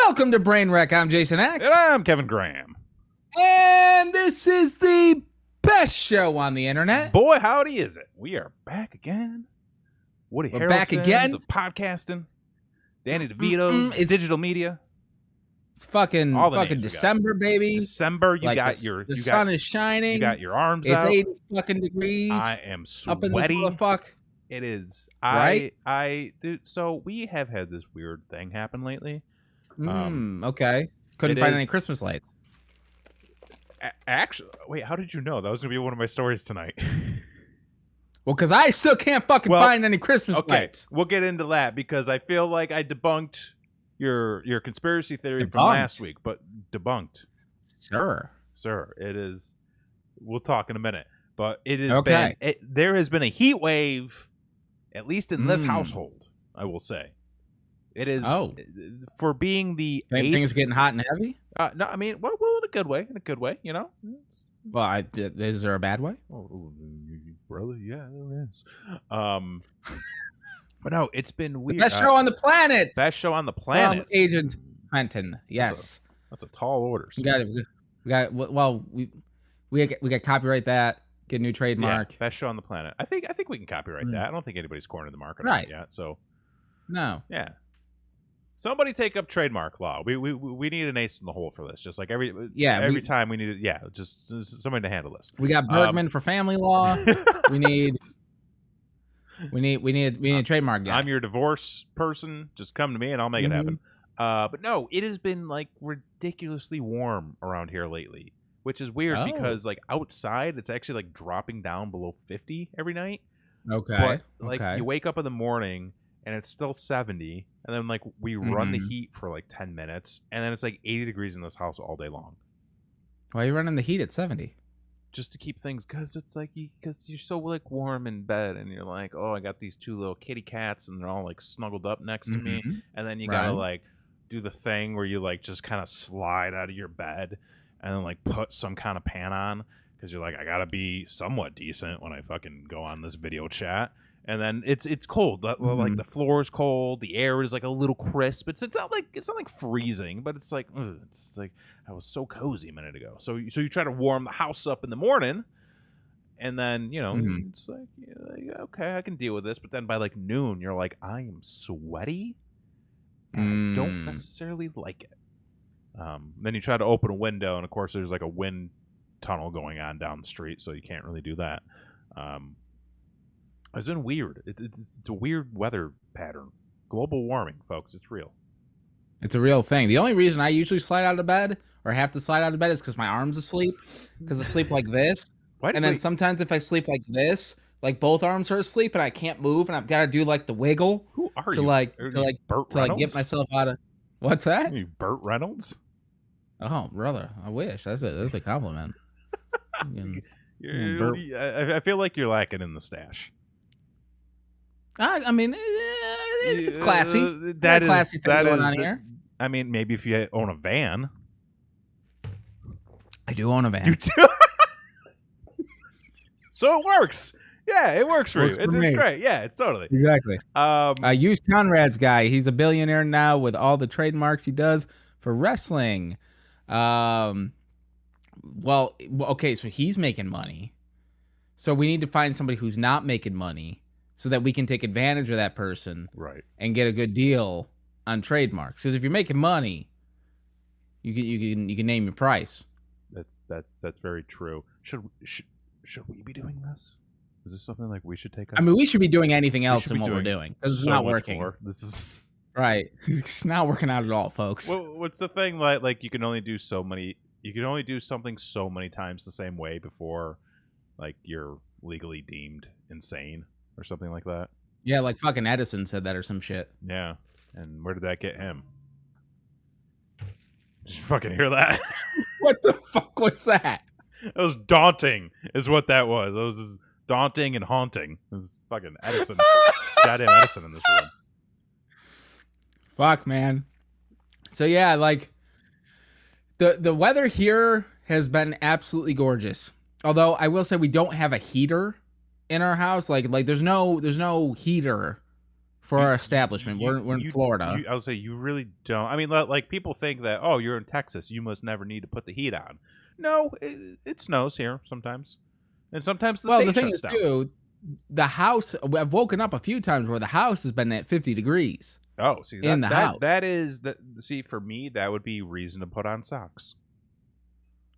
Welcome to Brain Wreck. I'm Jason X. And I'm Kevin Graham. And this is the best show on the internet. Boy, howdy is it. We are back again. Woody We're back again. of podcasting. Danny DeVito's digital media. It's fucking December, baby. December, you like got the sun is shining. You got your arms it's out. It's 80 fucking degrees. I am sweaty. Up in this motherfucker. It is. Right? Dude, so we have had this weird thing happen lately. Okay. Couldn't find any Christmas lights. Actually, wait, how did you know? That was going to be one of my stories tonight. Well, because I still can't fucking find any Christmas lights. We'll get into that because I feel like I debunked your conspiracy theory from last week, but debunked. Sir, it is. We'll talk in a minute, but it is okay. There has been a heat wave, at least in this household. I will say, it is. For being the things getting hot and heavy. No, I mean, well, in a good way. In a good way, you know. Well, is there a bad way? Oh, brother, yeah, there is. But no, it's been weird. Best show on the planet. Best show on the planet. From Agent Clinton. Yes. That's a tall order. We got. Well, we got copyright that. Get a new trademark. Yeah, best show on the planet. I think we can copyright that. I don't think anybody's cornered the market right yet. So. No. Yeah. Somebody take up trademark law. We need an ace in the hole for this. Just like every time we need just somebody to handle this. We got Bergman for family law. we need a trademark guy. I'm your divorce person. Just come to me and I'll make it happen. But no, it has been like ridiculously warm around here lately, which is weird because like outside it's actually like dropping down below 50 every night. Okay. But like you wake up in the morning and it's still 70, and then like we run the heat for like 10 minutes, and then it's like 80 degrees in this house all day long. Why are you running the heat at 70? Just to keep things, because it's like because you're so like warm in bed, and you're like, oh, I got these two little kitty cats, and they're all like snuggled up next to me, and then you gotta like do the thing where you like just kind of slide out of your bed, and then like put some kind of pan on, because you're like, I gotta be somewhat decent when I fucking go on this video chat. And then it's cold. Like the floor is cold. The air is like a little crisp. It's not like freezing, but it's like I was so cozy a minute ago. So you try to warm the house up in the morning, and then it's like, okay, I can deal with this. But then by like noon, you're like, I am sweaty, and I don't necessarily like it. Then you try to open a window, and of course there's like a wind tunnel going on down the street, so you can't really do that. It's been weird. It's a weird weather pattern. Global warming, folks. It's real. It's a real thing. The only reason I usually slide out of bed or have to slide out of bed is because my arm's asleep. Because I sleep like this. Then sometimes if I sleep like this, like both arms are asleep and I can't move and I've got to do like the wiggle. Who are to you? Like Burt to like get myself out of. What's that? Are you Burt Reynolds? Oh, brother, I wish. That's a compliment. I feel like you're lacking in the stash. I mean, it's classy. Classy thing going on here. I mean, maybe if you own a van. I do own a van. You do? So it works. Yeah, it works for you. It's great. Yeah, it's totally. Exactly. I use Conrad's guy. He's a billionaire now with all the trademarks he does for wrestling. Well, okay, so he's making money. So we need to find somebody who's not making money, so that we can take advantage of that person, right, and get a good deal on trademarks. Because if you're making money, you can name your price. That's very true. Should we be doing this? Is this something like we should take up? I mean, we should be doing anything else than what we're doing, because it's not working. This is right. It's not working out at all, folks. Well, what's the thing like you can only do so many? You can only do something so many times the same way before, like, you're legally deemed insane. Or something like that. Yeah, like fucking Edison said that or some shit. Yeah. And where did that get him? Did you fucking hear that? What the fuck was that? It was daunting, is what that was. It was just daunting and haunting. It was fucking Edison. Goddamn Edison in this room. Fuck, man. So yeah, like the weather here has been absolutely gorgeous. Although I will say we don't have a heater in our house. Like there's no heater for our establishment. We're in Florida. I would say you really don't. I mean, like people think that, oh, you're in Texas, you must never need to put the heat on. No, it snows here sometimes, and sometimes the state thing shuts is down. too, the house. I've woken up a few times where the house has been at 50 degrees. Oh, see, in the house. That is that. See, for me, that would be reason to put on socks.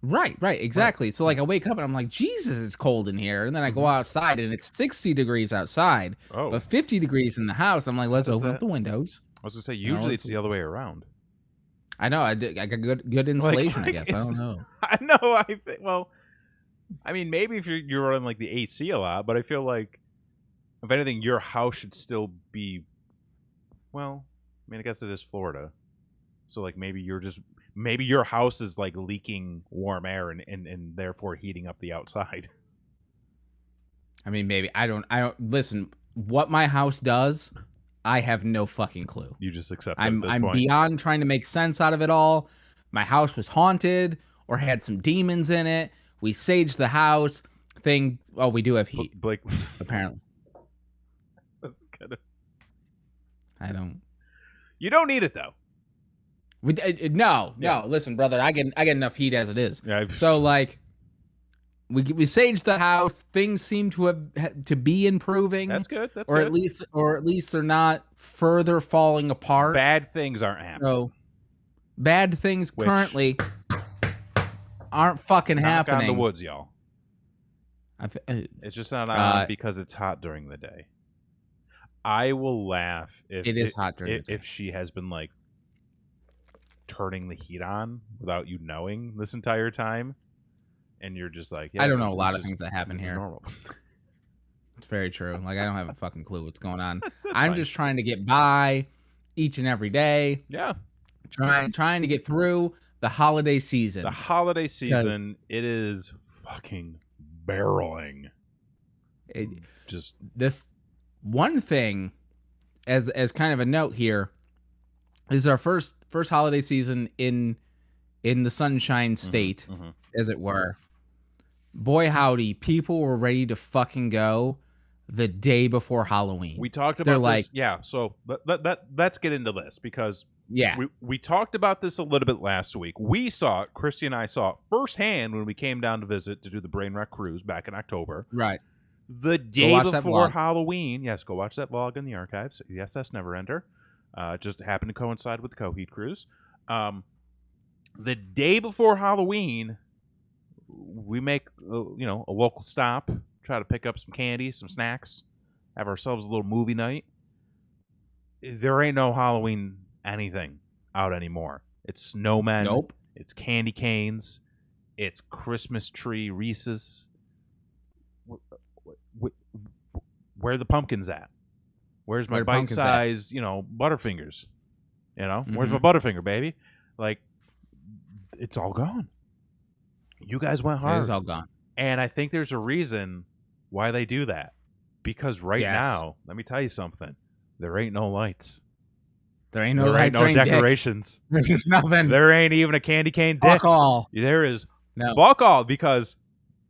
Right, exactly. Right. So like I wake up and I'm like, Jesus, it's cold in here, and then I go outside and it's 60 degrees outside, but 50 degrees in the house. I'm like, let's open up the windows. I was gonna say usually it's the other way around. I know. I got good insulation. I guess I don't know. I know. Well, I mean, maybe if you're running like the AC a lot, but I feel like if anything, your house should still be. Well, I mean, I guess it is Florida, so like maybe your house is like leaking warm air and therefore heating up the outside. I mean, maybe I don't listen. What my house does, I have no fucking clue. You just accept it I'm at this point. beyond trying to make sense out of it all. My house was haunted or had some demons in it. We saged the house. Oh, we do have heat. Blake, apparently. That's good. I don't. You don't need it though. No. Listen, brother, I get enough heat as it is. Yeah, so like, we saged the house. Things seem to be improving. That's good. Or at least they're not further falling apart. Bad things aren't happening. So bad things currently aren't fucking happening. Knock on the woods, y'all. It's just not on because it's hot during the day. I will laugh if it is hot during the day. If she has been like turning the heat on without you knowing this entire time, and you're just like, yeah, I don't know a lot of things that happen here. Normal. It's very true. Like I don't have a fucking clue what's going on. I'm just trying to get by each and every day. Yeah, trying to get through the holiday season. The holiday season, it is fucking barreling. Just this one thing, as kind of a note here, is our first holiday season in the Sunshine State, as it were. Boy, howdy, people were ready to fucking go the day before Halloween. We talked about this. Yeah, so let's get into this because we talked about this a little bit last week. We saw it, Christy and I saw it firsthand when we came down to visit to do the Brainwreck Cruise back in October. Right. The day before Halloween. Yes, go watch that vlog in the archives. Yes, that's Neverender. Just happened to coincide with the Coheed Cruise. The day before Halloween, we make a local stop, try to pick up some candy, some snacks, have ourselves a little movie night. There ain't no Halloween anything out anymore. It's snowmen. Nope. It's candy canes. It's Christmas tree Reese's. Where are the pumpkins at? Where's my bite-sized, Butterfingers? Where's my Butterfinger, baby? Like, it's all gone. You guys went hard. It's all gone. And I think there's a reason why they do that. Because now, let me tell you something. There ain't no lights. There ain't no lights. There ain't no decorations. There's just nothing. There ain't even a candy cane dick. Fuck all. There is no. Fuck all because,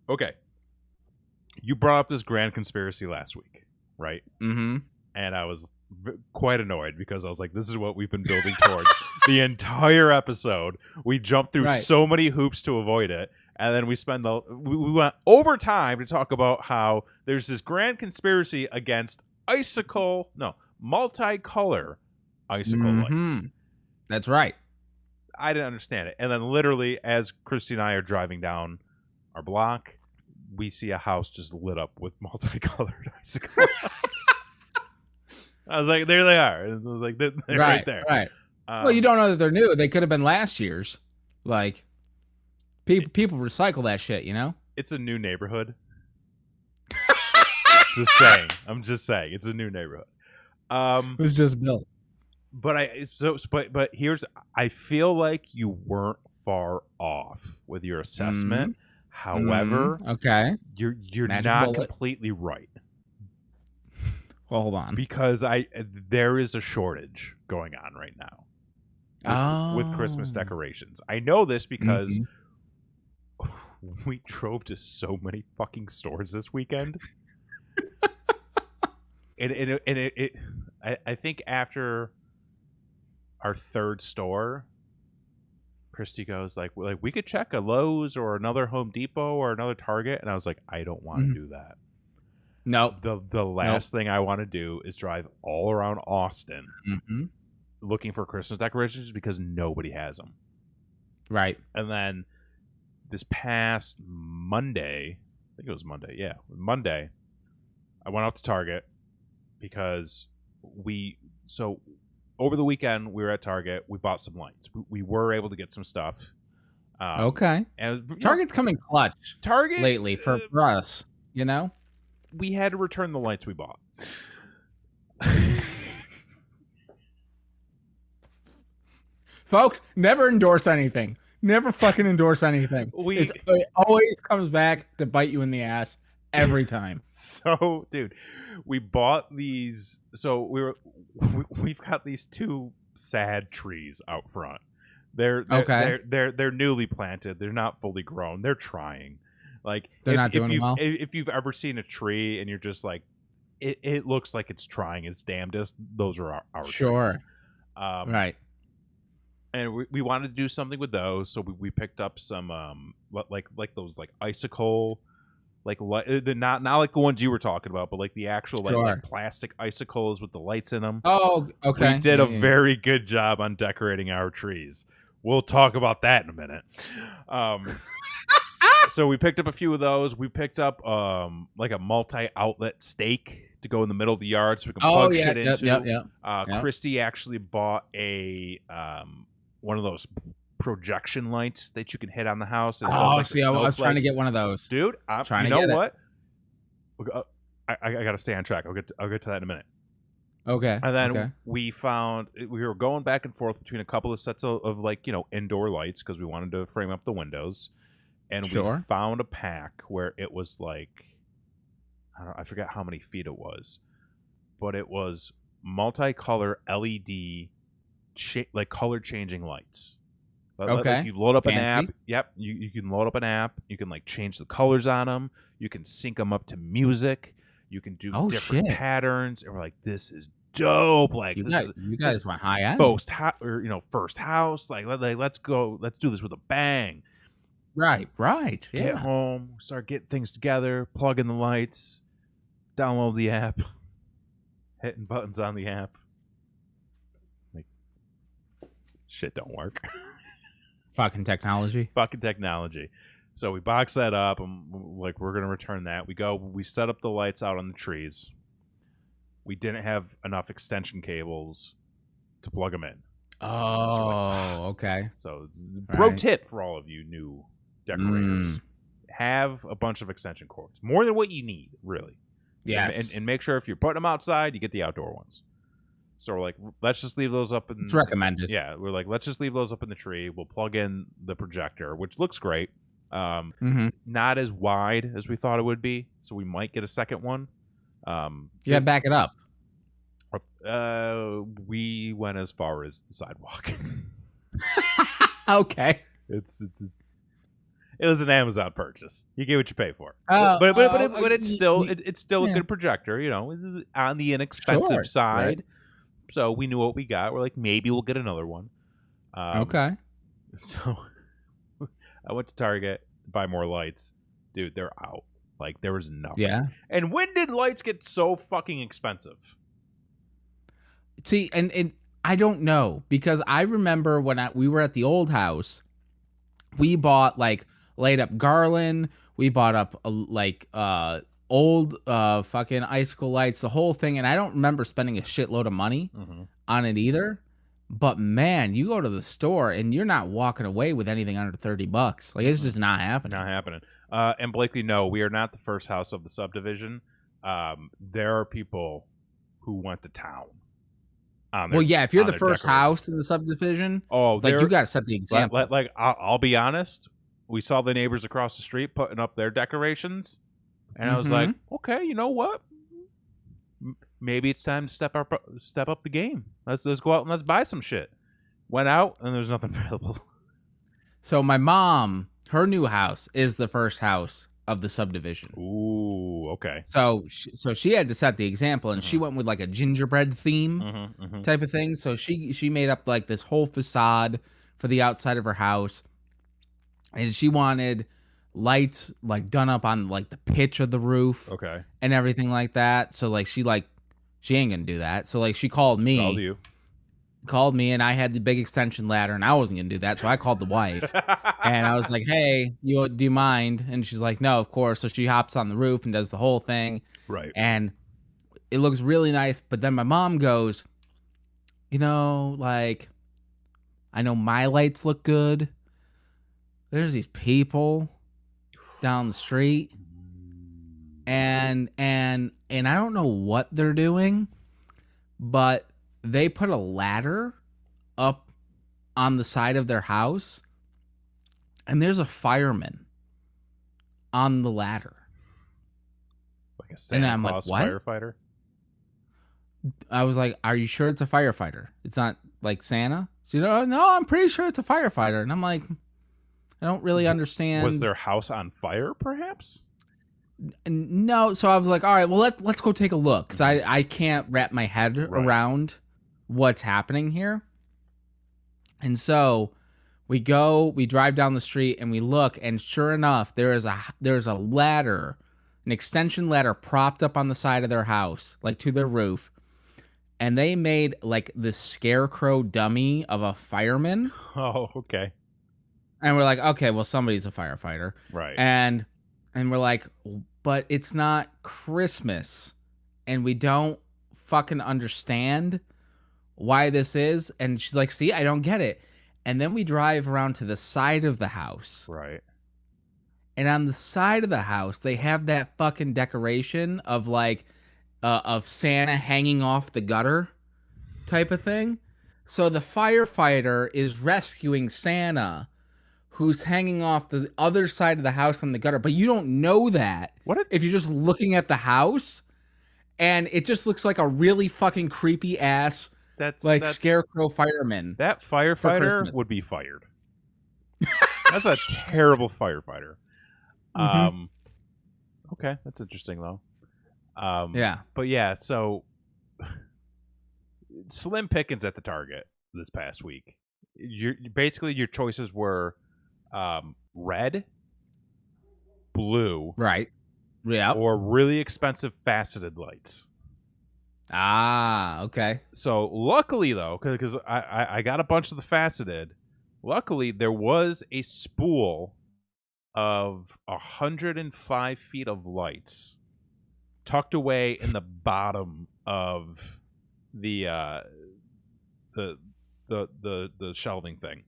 okay, you brought up this grand conspiracy last week, right? Mm-hmm. And I was quite annoyed because I was like, this is what we've been building towards the entire episode. We jumped through so many hoops to avoid it. And then we went over time to talk about how there's this grand conspiracy against multicolor icicle lights. That's right. I didn't understand it. And then literally as Christy and I are driving down our block, we see a house just lit up with multicolored icicle lights. I was like, there they are. I was like, they're right there. Right. Well, you don't know that they're new. They could have been last year's. Like, people recycle that shit, It's a new neighborhood. Just saying. I'm just saying. It's a new neighborhood. It was just built. But here's, I feel like you weren't far off with your assessment. However, okay, you're Magic not bullet. completely right. Well, hold on. Because there is a shortage going on right now with Christmas decorations. I know this because we drove to so many fucking stores this weekend. and I think after our third store, Christy goes like we could check a Lowe's or another Home Depot or another Target, and I was like, I don't want to do that. No, the last thing I want to do is drive all around Austin looking for Christmas decorations because nobody has them. Right. And then this past Monday, I think it was Monday. Yeah, Monday, I went out to Target because over the weekend we were at Target. We bought some lights. We were able to get some stuff. Okay. And Target's coming clutch. Target lately for us. You know, we had to return the lights we bought. Folks, never endorse anything. Never fucking endorse anything. It always comes back to bite you in the ass every time. So, dude, we bought these. So we've got these two sad trees out front. They're newly planted. They're not fully grown. They're trying. Like they're not doing well. If you've ever seen a tree and you're just like, it looks like it's trying its damnedest. Those are our trees. Right. And we wanted to do something with those, so we picked up some like those like icicle, like not like the ones you were talking about, but like the actual like plastic icicles with the lights in them. Oh, okay. We did a very good job on decorating our trees. We'll talk about that in a minute. So we picked up a few of those. We picked up like a multi-outlet stake to go in the middle of the yard so we can plug shit into. Christy actually bought a one of those projection lights that you can hit on the house. And I was trying to get one of those, dude. You know what? I gotta stay on track. I'll get to that in a minute. Okay. And then we were going back and forth between a couple of sets of like indoor lights because we wanted to frame up the windows, and we found a pack where it was like I forget how many feet it was, but it was multicolor LED. Like color changing lights. Like you load up an app. Yep, you can load up an app. You can like change the colors on them. You can sync them up to music. You can do different patterns. And we're like, this is dope. Like you guys went high end. First house. Like let's go. Let's do this with a bang. Right. Yeah. Get home. Start getting things together. Plug in the lights. Download the app. Hitting buttons on the app. Shit don't work. Fucking technology. So we box that up and like we're gonna return that. We set up the lights out on the trees. We didn't have enough extension cables to plug them in. Okay. So pro tip for all of you new decorators. Have a bunch of extension cords. More than what you need, really. Yes. And make sure if you're putting them outside, you get the outdoor ones. So we're like, let's just leave those up. It's recommended. Yeah, we're like, let's just leave those up in the tree. We'll plug in the projector, which looks great. Not as wide as we thought it would be, so we might get a second one. Back it up. We went as far as the sidewalk. Okay. It was an Amazon purchase. You get what you pay for. But it's still a good projector, on the inexpensive side. Right. So we knew what we got. We're like, maybe we'll get another one. Okay. So I went to Target to buy more lights. Dude, they're out. Like, there was nothing. Yeah. And when did lights get so fucking expensive? See, and I don't know, because I remember when we were at the old house, we bought like laid up garland. We bought up old fucking icicle lights, the whole thing, and I don't remember spending a shitload of money on it either. But man, you go to the store and you're not walking away with anything under $30. Like, it's just not happening. And Blakely, no, we are not the first house of the subdivision. There are people who went to town on their, if you're the first house in the subdivision, you got to set the example. Like I'll be honest, we saw the neighbors across the street putting up their decorations. And I was like, okay, you know what? Maybe it's time to step up the game. Let's go out and let's buy some shit. Went out and there's nothing available. So my mom, her new house is the first house of the subdivision. Ooh, okay. So she had to set the example, and she went with like a gingerbread theme type of thing. So she made up like this whole facade for the outside of her house, and she wanted lights like done up on like the pitch of the roof, okay, and everything like that. So like she ain't gonna do that. So like she called me, and I had the big extension ladder, and I wasn't gonna do that. So I called the wife, and I was like, "Hey, do you mind?" And she's like, "No, of course." So she hops on the roof and does the whole thing, right? and it looks really nice. But then my mom goes, like, I know my lights look good. There's these people down the street, and I don't know what they're doing, but they put a ladder up on the side of their house, and there's a fireman on the ladder. Like a Santa Claus firefighter? I was like, are you sure it's a firefighter? It's not like Santa? So, no, I'm pretty sure it's a firefighter. And I'm like, I don't really understand. Was their house on fire, perhaps? No. So I was like, all right, well, let's go take a look. Because I can't wrap my head around what's happening here. And so we drive down the street and we look, and sure enough, there's a ladder, an extension ladder propped up on the side of their house, like to their roof. And they made like this scarecrow dummy of a fireman. Oh, okay. And we're like, okay, well, somebody's a firefighter. Right. And we're like, but it's not Christmas. And we don't fucking understand why this is. And she's like, see, I don't get it. And then we drive around to the side of the house. Right. And on the side of the house, they have that fucking decoration of like, of Santa hanging off the gutter type of thing. So the firefighter is rescuing Santa, who's hanging off the other side of the house on the gutter. But you don't know that if you're just looking at the house. And it just looks like a really fucking creepy ass scarecrow fireman. That firefighter would be fired. That's a terrible firefighter. Okay, that's interesting though. Yeah. But yeah, so slim pickings at the Target this past week. Your choices were red, blue, right, yeah, or really expensive faceted lights. Ah, okay. So luckily though, because I got a bunch of the faceted, luckily there was a spool of 105 feet of lights tucked away in the bottom of the shelving thing.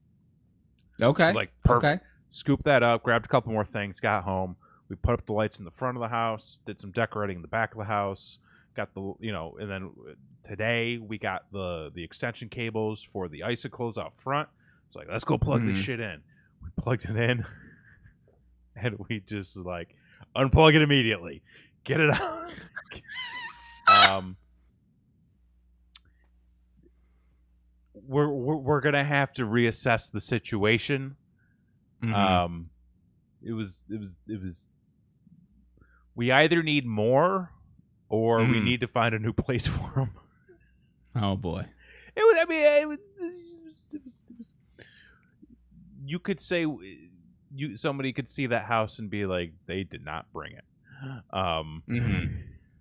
Okay. So like perfect. Okay. Scooped that up, grabbed a couple more things, got home. We put up the lights in the front of the house, did some decorating in the back of the house, got the and then today we got the extension cables for the icicles out front. It's like, let's go plug this shit in. We plugged it in and we just like unplug it immediately. Get it out. We're gonna have to reassess the situation. It was. We either need more, or we need to find a new place for them. Oh boy! It was. You could say somebody could see that house and be like, they did not bring it.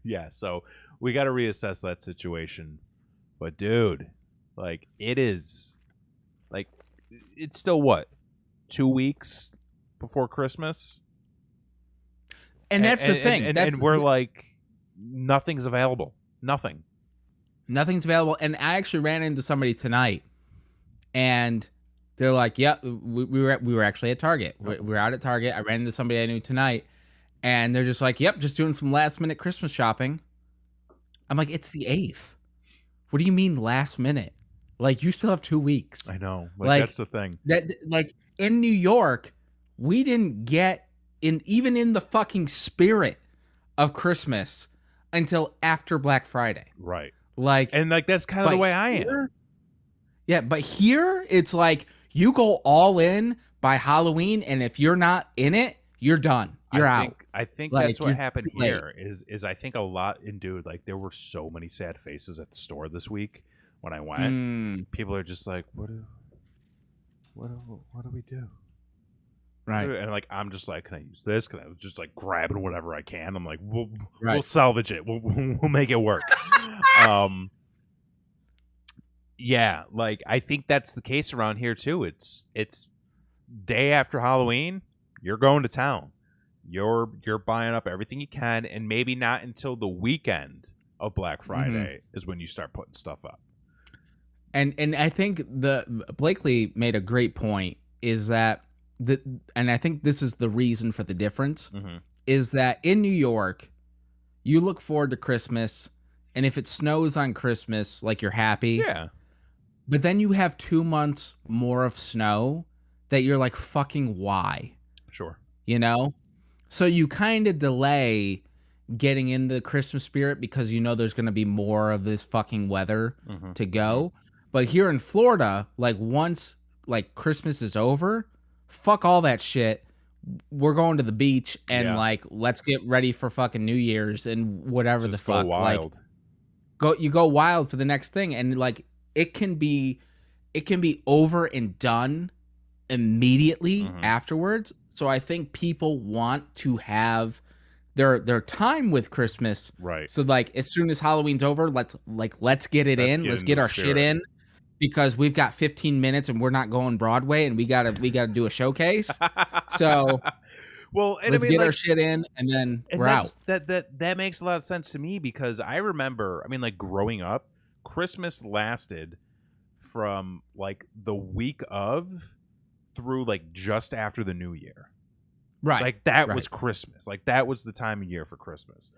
Yeah, so we got to reassess that situation. But dude, like it's still what, 2 weeks before Christmas, and that's the thing. And we're like, nothing's available. Nothing's available. And I actually ran into somebody tonight, and they're like, "Yeah, we were actually at Target. We were out at Target. I ran into somebody I knew tonight." And they're just like, yep, just doing some last minute Christmas shopping. I'm like, it's the 8th. What do you mean last minute? Like, you still have 2 weeks. I know. Like that's the thing. That like in New York, we didn't get even in the fucking spirit of Christmas until after Black Friday. Right. Like, and like that's kind of the way I am. Yeah, but here it's like you go all in by Halloween, and if you're not in it, you're done. you're out. I think Like, that's what you're happened too late. here. Is I think a lot. And dude, like there were so many sad faces at the store this week when I went. People are just like, what do we do? Right. And like I'm just like, can I use this? Can I just like grabbing whatever I can? I'm like, we'll Right. salvage it. We'll make it work. Yeah, like I think that's the case around here too. It's day after Halloween, you're going to town. You're buying up everything you can, and maybe not until the weekend of Black Friday is when you start putting stuff up. And I think Blakely made a great point, is that and I think this is the reason for the difference, is that in New York, you look forward to Christmas, and if it snows on Christmas, like you're happy. Yeah. But then you have 2 months more of snow that you're like, fucking why? Sure. You know? So you kind of delay getting in the Christmas spirit because you know there's going to be more of this fucking weather to go. But here in Florida, like once like Christmas is over, fuck all that shit. We're going to the beach and like let's get ready for fucking New Year's and whatever just the fuck. Go wild. Like you go wild for the next thing, and like it can be over and done immediately afterwards. So I think people want to have their time with Christmas. Right. So like as soon as Halloween's over, let's get it in. Let's get our shit in, because we've got 15 minutes and we're not going Broadway and we gotta do a showcase. So well, and let's I mean, get our shit in and then we're out. That makes a lot of sense to me, because I remember, I mean, like growing up, Christmas lasted from like the week of through like just after the New Year. Right. Like that was Christmas. Like that was the time of year for Christmas.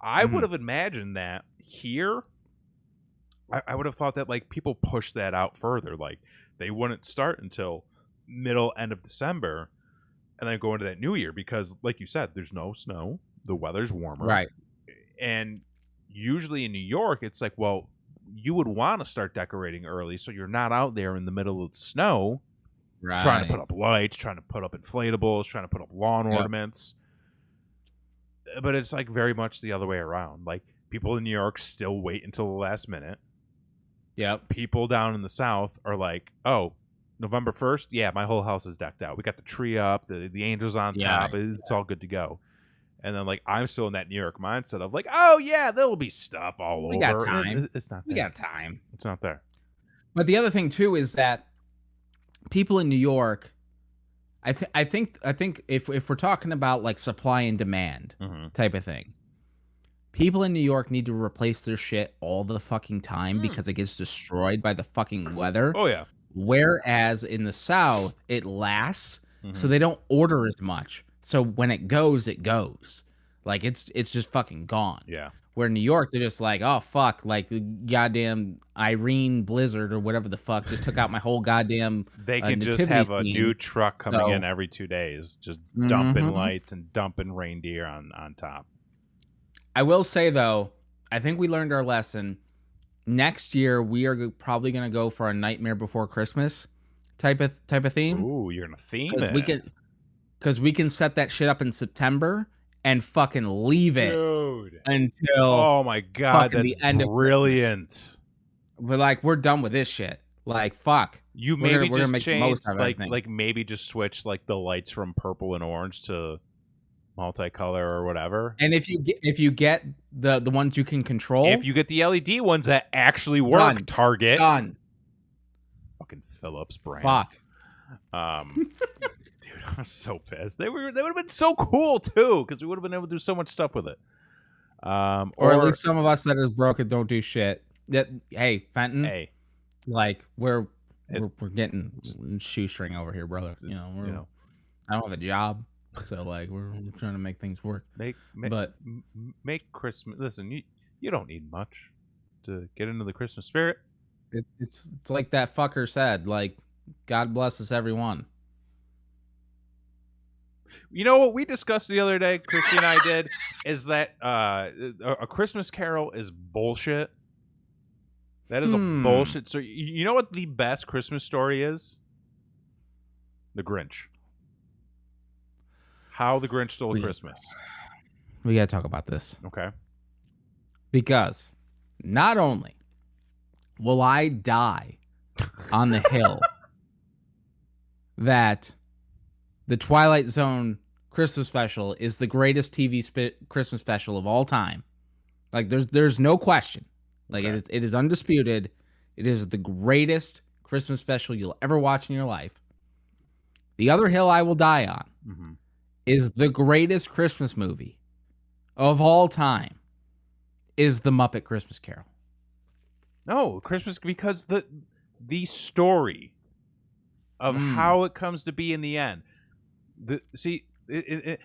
I would have imagined that here, I would have thought that like people push that out further. Like they wouldn't start until end of December and then go into that New Year, because like you said, there's no snow. The weather's warmer. Right. And usually in New York, it's like, well, you would want to start decorating early so you're not out there in the middle of the snow trying to put up lights, trying to put up inflatables, trying to put up lawn ornaments. But it's like very much the other way around. Like people in New York still wait until the last minute. Yep. People down in the South are like, oh, November 1st? Yeah, my whole house is decked out. We got the tree up, the angels on top. It's all good to go. And then, like, I'm still in that New York mindset of, like, oh, yeah, there'll be stuff all over. We got time. It's not there. We got time. It's not there. But the other thing, too, is that people in New York, I think if we're talking about, like, supply and demand type of thing, people in New York need to replace their shit all the fucking time because it gets destroyed by the fucking weather. Oh, yeah. Whereas in the South, it lasts, so they don't order as much. So when it goes, it goes. Like it's just fucking gone. Yeah. Where in New York, they're just like, oh fuck, like the goddamn Irene blizzard or whatever the fuck just took out my whole goddamn. They can just have a new truck coming in every 2 days, just dumping lights and dumping reindeer on top. I will say though, I think we learned our lesson. Next year, we are probably gonna go for a Nightmare Before Christmas type of theme. Ooh, you're gonna theme it. Because we can set that shit up in September and fucking leave it until oh my god, that's the end brilliant. We're like, we're done with this shit. Like fuck. You maybe just change like maybe just switch like the lights from purple and orange to multicolor or whatever. And if you get the ones you can control, if you get the LED ones that actually work, Target done. Fucking Philips brand. Fuck. Dude, I'm so pissed. They would have been so cool too, because we would have been able to do so much stuff with it. Or at least some of us that is broken don't do shit. That hey, Fenton. Hey, like we're getting shoestring over here, brother. You know, I don't have a job, so like we're trying to make things work. Make Christmas. Listen, you don't need much to get into the Christmas spirit. It's like that fucker said. Like, God blesses everyone. You know what we discussed the other day, Christy and I did, is that a Christmas Carol is bullshit. That is a bullshit. So you know what the best Christmas story is? The Grinch. How the Grinch Stole Christmas. We got to talk about this. Okay. Because not only will I die on the hill that the Twilight Zone Christmas special is the greatest TV Christmas special of all time. Like there's no question. Like Okay. it is undisputed. It is the greatest Christmas special you'll ever watch in your life. The other hill I will die on is the greatest Christmas movie of all time is the Muppet Christmas Carol. No, Christmas, because the story of how it comes to be in the end.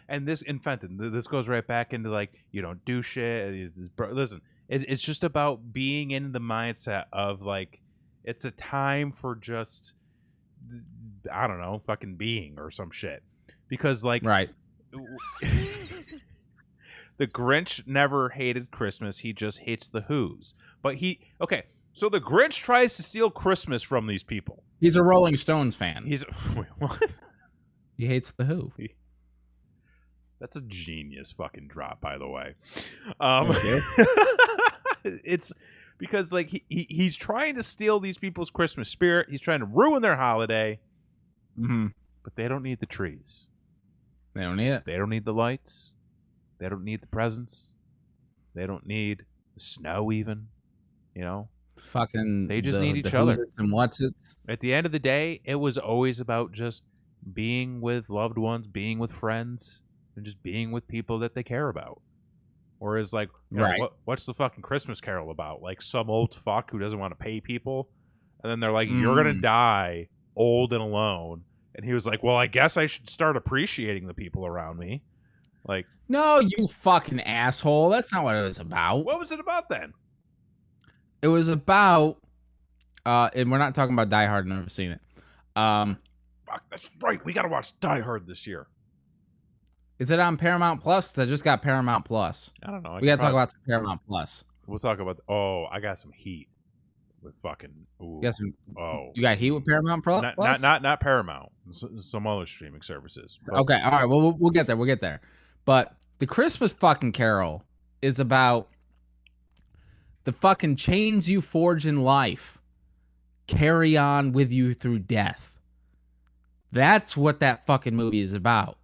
And this Fenton, this goes right back into like, you don't do shit. Listen, it's just about being in the mindset of like, it's a time for just, I don't know, fucking being or some shit. Because like, right. The Grinch never hated Christmas. He just hates the Who's. But so the Grinch tries to steal Christmas from these people. He's a Rolling Stones fan. Wait, what? He hates the Who. That's a genius fucking drop, by the way. It's because like he's trying to steal these people's Christmas spirit. He's trying to ruin their holiday. But they don't need the trees. They don't need it. They don't need the lights. They don't need the presents. They don't need the snow even. You know? Fucking they just need each other. And what's it? At the end of the day, it was always about just being with loved ones, being with friends, and just being with people that they care about. Whereas, like, you know, what's the fucking Christmas Carol about? Like, some old fuck who doesn't want to pay people, and then they're like, "You're gonna die old and alone." And he was like, "Well, I guess I should start appreciating the people around me." Like, no, you fucking asshole. That's not what it was about. What was it about then? It was about, and we're not talking about Die Hard. I've never seen it. Fuck, that's right. We gotta watch Die Hard this year. Is it on Paramount Plus? Because I just got Paramount Plus. I don't know. We got to talk about some Paramount Plus. We'll talk about. I got some heat with fucking. Ooh. You got heat with Paramount Plus? Not Paramount. Some other streaming services. But. Okay, all right. Well, we'll get there. We'll get there. But the Christmas fucking Carol is about the fucking chains you forge in life carry on with you through death. That's what that fucking movie is about.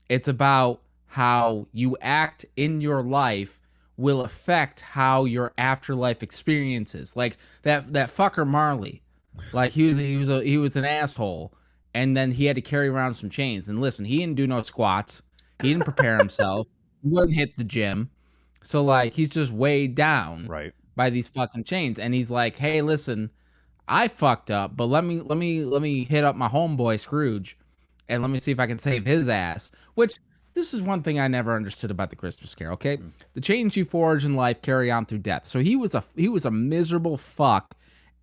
It's about how you act in your life will affect how your afterlife experiences. Like that fucker Marley. Like he was an asshole, and then he had to carry around some chains. And listen, he didn't do no squats. He didn't prepare himself. He wouldn't hit the gym. So like he's just weighed down by these fucking chains. And he's like, "Hey, listen, I fucked up, but let me hit up my homeboy Scrooge, and let me see if I can save his ass." Which this is one thing I never understood about the Christmas Carol. Okay, the chains you forge in life carry on through death. So he was a miserable fuck,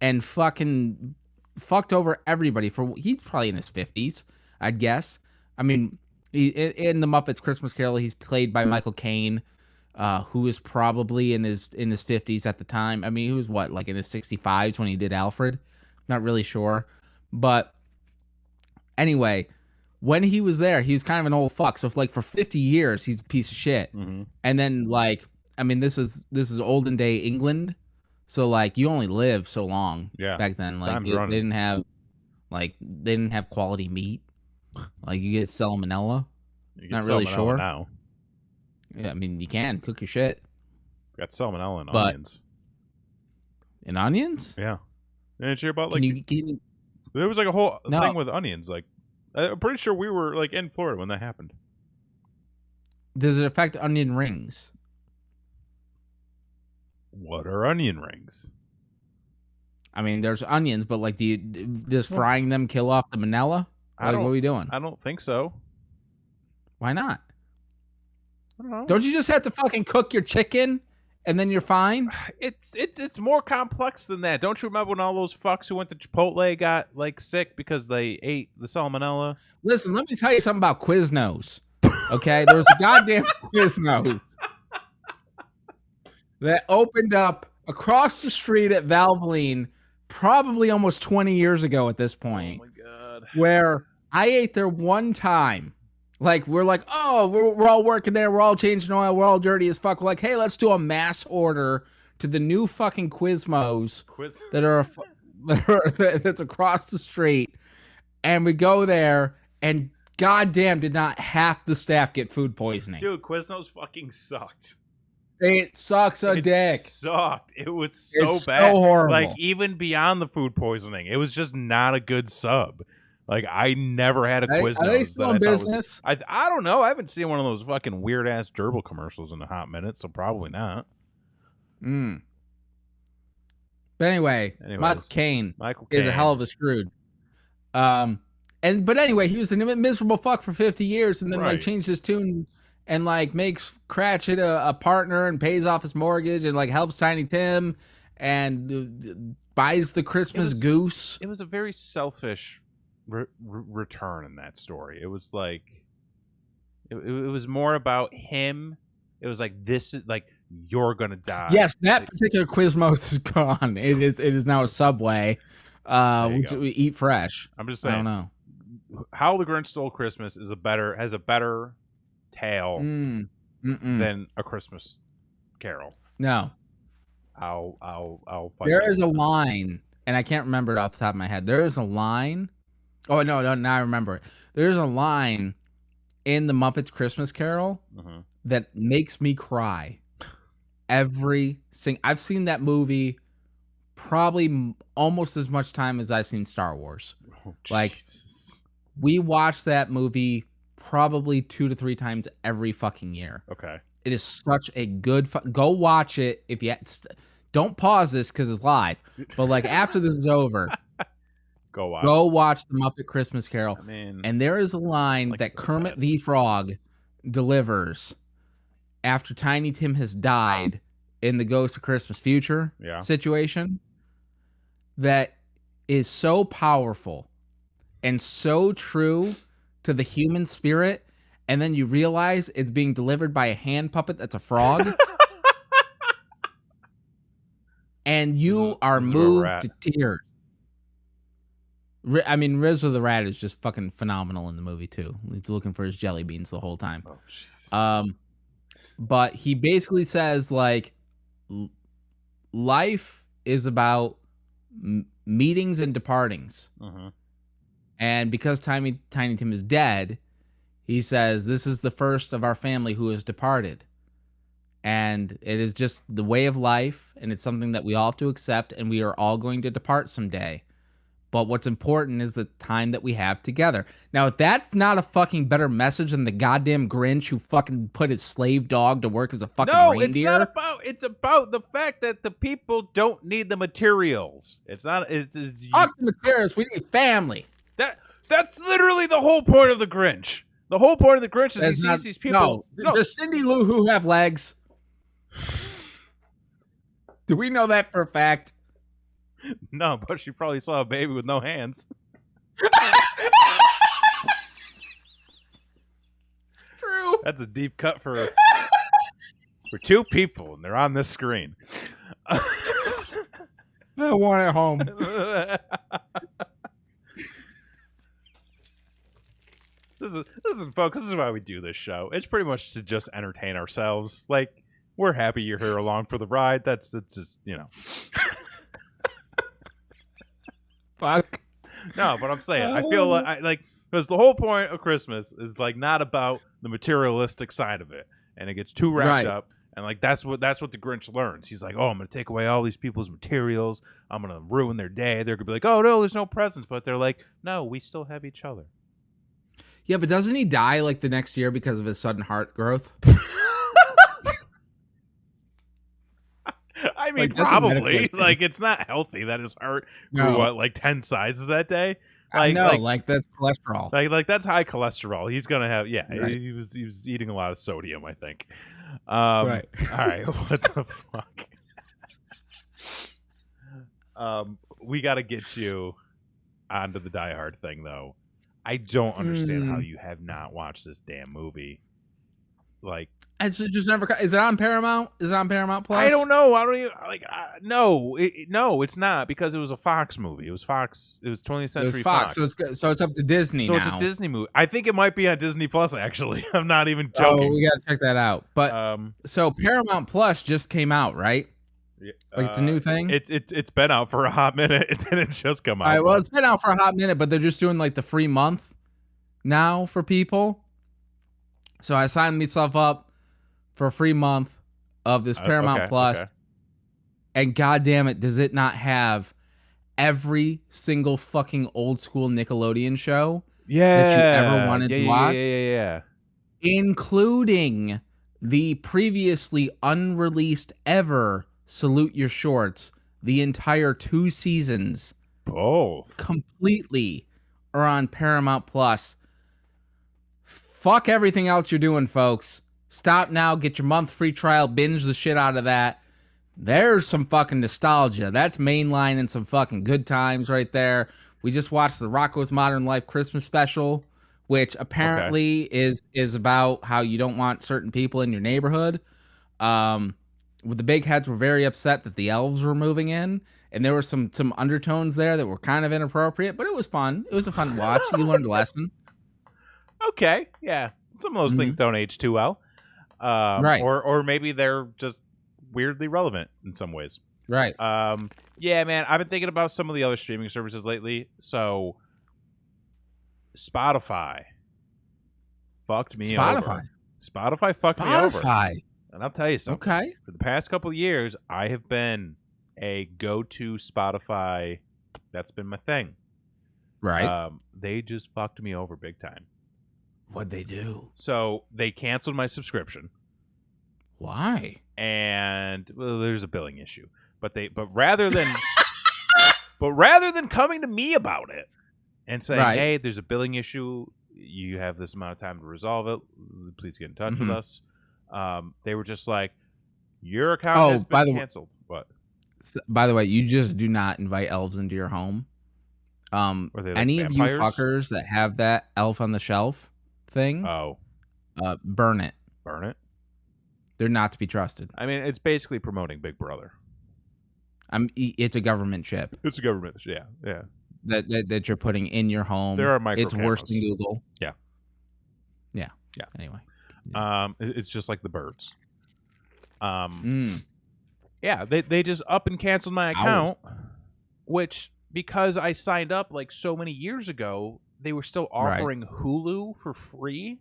and fucking fucked over everybody. He's probably in his 50s, I'd guess. I mean, in the Muppets Christmas Carol, he's played by Michael Caine, who is probably in his 50s at the time. I mean, he was what, like in his 65s when he did Alfred? Not really sure, but anyway. When he was there, he was kind of an old fuck. So for 50 years, he's a piece of shit. And then I mean, this is olden day England. So like you only live so long back then. Like they didn't have quality meat. Like you get salmonella. Not really sure. Now. Yeah, I mean you can cook your shit. Got salmonella in onions. In onions? Yeah. Didn't you hear about like can you, there was like a whole thing with onions, like I'm pretty sure we were like in Florida when that happened. Does it affect onion rings? What are onion rings? I mean, there's onions, but like, does frying them kill off the manella? What are we doing? I don't think so. Why not? I don't know. Don't you just have to fucking cook your chicken and then you're fine? It's more complex than that. Don't you remember when all those fucks who went to Chipotle got like sick because they ate the salmonella? Listen, let me tell you something about Quiznos. Okay, there was a goddamn Quiznos that opened up across the street at Valvoline probably almost 20 years ago at this point. Oh my god! Where I ate there one time, Like, we're like, oh, we're all working there. We're all changing oil. We're all dirty as fuck. We're like, hey, let's do a mass order to the new fucking Quizmos that's across the street. And we go there, and goddamn, did not half the staff get food poisoning. Dude, Quiznos fucking sucked. It sucks a dick. It sucked. It was so it's bad. So horrible. Like, even beyond the food poisoning, it was just not a good sub. Like, I never had a Quiznos. Are they still in business? I don't know. I haven't seen one of those fucking weird ass gerbil commercials in a hot minute, so probably not. But anyway, Michael Caine is a hell of a Scrooge. But anyway, he was a miserable fuck for 50 years, and then like changed his tune and like makes Cratchit a partner and pays off his mortgage and like helps Tiny Tim and buys the Christmas goose. It was a very selfish return in that story. It was like it was more about him. It was like, this is like, you're gonna die. Yes, that particular Quizmos is gone. It is now a Subway, which we eat fresh. I'm just saying. I don't know. How the Grinch Stole Christmas has a better tale than A Christmas Carol. No, I'll fight. There is a line, and I can't remember it off the top of my head. There is a line. Oh no! Now I remember it. There's a line in the Muppets Christmas Carol that makes me cry. I've seen that movie probably almost as much time as I've seen Star Wars. Oh, like, Jesus. We watch that movie probably 2 to 3 times every fucking year. Okay. It is such a good go watch it. If you don't pause this because it's live, but like after this is over, go watch the Muppet Christmas Carol. And there is a line that Kermit the Frog delivers after Tiny Tim has died in the Ghost of Christmas Future situation that is so powerful and so true to the human spirit, and then you realize it's being delivered by a hand puppet that's a frog. And you are moved to tears. I mean, Rizzo the Rat is just fucking phenomenal in the movie too. He's looking for his jelly beans the whole time. Oh, jeez. But he basically says like, life is about meetings and departings. And because Tiny Tim is dead, he says this is the first of our family who has departed. And it is just the way of life, and it's something that we all have to accept, and we are all going to depart someday. But what's important is the time that we have together. Now, if that's not a fucking better message than the goddamn Grinch who fucking put his slave dog to work as a fucking reindeer. No, it's about the fact that the people don't need the materials. It's not. Fuck the materials. We need family. That's literally the whole point of the Grinch. The whole point of the Grinch is he sees these people. No. Does Cindy Lou Who have legs? Do we know that for a fact? No, but she probably saw a baby with no hands. True. That's a deep cut for 2 people, and they're on this screen. I want it home. This is, folks. This is why we do this show. It's pretty much to just entertain ourselves. Like, we're happy you're here along for the ride. That's just, you know. Fuck. No, but I'm saying, I feel like because the whole point of Christmas is like not about the materialistic side of it, and it gets too wrapped up. And like that's what the Grinch learns. He's like, oh, I'm gonna take away all these people's materials. I'm gonna ruin their day. They're gonna be like, oh no, there's no presents, but they're like, no, we still have each other. Yeah, but doesn't he die like the next year because of his sudden heart growth? I mean, like, probably. Like, it's not healthy that his heart grew like 10 sizes that day. Like, I know, like that's cholesterol. Like that's high cholesterol. He's gonna have he was eating a lot of sodium, I think. Right. All right. What the fuck? We got to get you onto the Die Hard thing, though. I don't understand how you have not watched this damn movie. Like, it's just never. Is it on Paramount? Is it on Paramount Plus? I don't know. I don't even like. No, no, it's not because it was a Fox movie. It was Fox. It was 20th Century It was Fox. So it's up to Disney now. So it's a Disney movie. I think it might be on Disney Plus. Actually, I'm not even Oh, joking. we gotta check that out. But so Paramount Plus just came out, right? Like it's a new thing. It's been out for a hot minute. It didn't just come out. All right, well, it's been out for a hot minute, but they're just doing like the free month now for people. So I signed myself up for a free month of this Paramount Plus. Okay. And goddamn it, does it not have every single fucking old school Nickelodeon show that you ever wanted to watch? Yeah. Including the previously unreleased ever Salute Your Shorts, the entire 2 seasons. Both. Completely are on Paramount Plus. Fuck everything else you're doing, folks. Stop now, get your month free trial, binge the shit out of that. There's some fucking nostalgia. That's mainline and some fucking good times right there. We just watched the Rocko's Modern Life Christmas special, which apparently is about how you don't want certain people in your neighborhood. With the big heads were very upset that the elves were moving in, and there were some undertones there that were kind of inappropriate, but it was fun. It was a fun watch. You learned a lesson. Okay, yeah. Some of those things don't age too well. Right. Or maybe they're just weirdly relevant in some ways. Right. Yeah, man, I've been thinking about some of the other streaming services lately. So Spotify fucked me over. Spotify fucked me over. And I'll tell you something. Okay. For the past couple of years, I have been a go-to Spotify. That's been my thing. Right. They just fucked me over big time. What'd they do? So they canceled my subscription. Why? And well, there's a billing issue. But rather than coming to me about it and saying, "Hey, there's a billing issue. You have this amount of time to resolve it. Please get in touch with us." They were just like, "Your account has been canceled." What? So, by the way, you just do not invite elves into your home. Any of you fuckers that have that elf on the shelf thing, burn it. Burn it? They're not to be trusted. I mean, it's basically promoting Big Brother. It's a government chip. It's a government, yeah. That you're putting in your home. There are micro It's worse than Google. Yeah. Anyway. It's just like the birds. Yeah, they just up and canceled my account, which because I signed up like so many years ago, they were still offering Hulu for free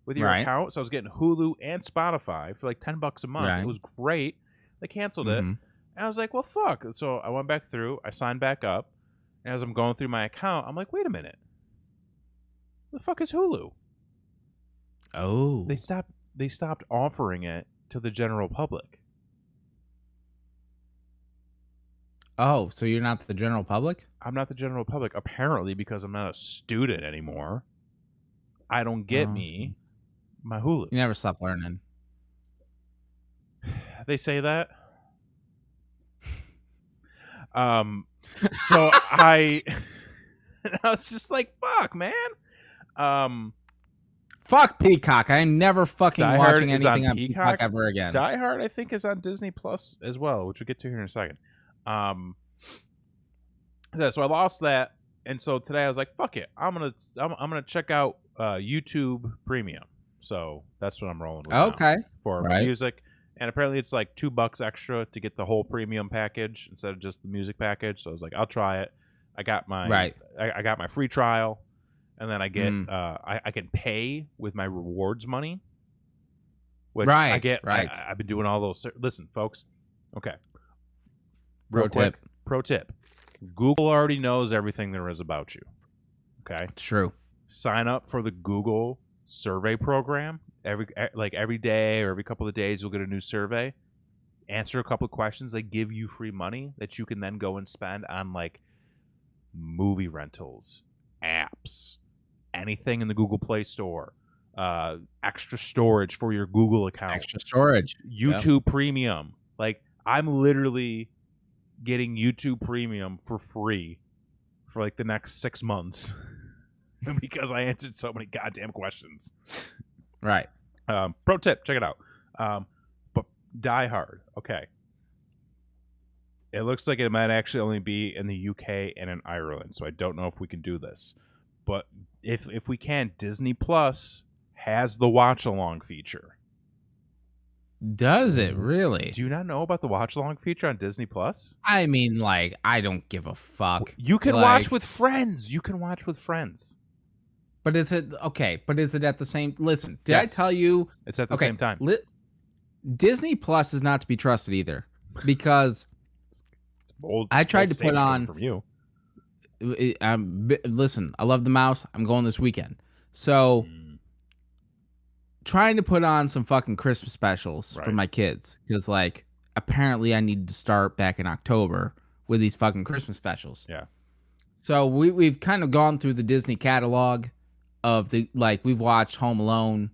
with your account. So I was getting Hulu and Spotify for like $10 a month. It was great. They canceled it. And I was like, well, fuck. So I went back through. I signed back up. And as I'm going through my account, I'm like, wait a minute. The fuck is Hulu? Oh. They stopped offering it to the general public. Oh, so you're not the general public? I'm not the general public, apparently, because I'm not a student anymore. I don't get my Hulu. You never stop learning. They say that. So I was just like, fuck, man. Fuck Peacock. I am never fucking watching anything on Peacock ever again. Die Hard, I think, is on Disney Plus as well, which we'll get to here in a second. So I lost that, and so today I was like, "Fuck it, I'm gonna check out YouTube Premium." So that's what I'm rolling with. Okay. Now for music, and apparently it's like $2 extra to get the whole premium package instead of just the music package. So I was like, "I'll try it." I got my I got my free trial, and then I get I can pay with my rewards money, which I get. I've been doing all those. Listen, folks. Okay. Pro tip. Google already knows everything there is about you. Okay? It's true. Sign up for the Google survey program. Every day or every couple of days you'll get a new survey. Answer a couple of questions. They give you free money that you can then go and spend on like movie rentals, apps, anything in the Google Play Store, extra storage for your Google account. Extra storage. YouTube Premium. Like I'm literally getting YouTube Premium for free for like the next 6 months because I answered so many goddamn questions. Right. Pro tip, check it out. But Die Hard, okay. It looks like it might actually only be in the UK and in Ireland, so I don't know if we can do this. But if we can, Disney Plus has the watch along feature. Does it really? Do you not know about the watch along feature on Disney Plus? I mean, like, I don't give a fuck. You can watch with friends. You can watch with friends. But is it okay? But is it at the same? Listen, did Yes. I tell you it's at the same time? Disney Plus is not to be trusted either, because I tried to put on from you. Listen, I love the mouse. I'm going this weekend, so trying to put on some fucking Christmas specials for my kids, because like apparently I need to start back in October with these fucking Christmas specials. Yeah. So we've kind of gone through the Disney catalog of the, like, we've watched Home Alone,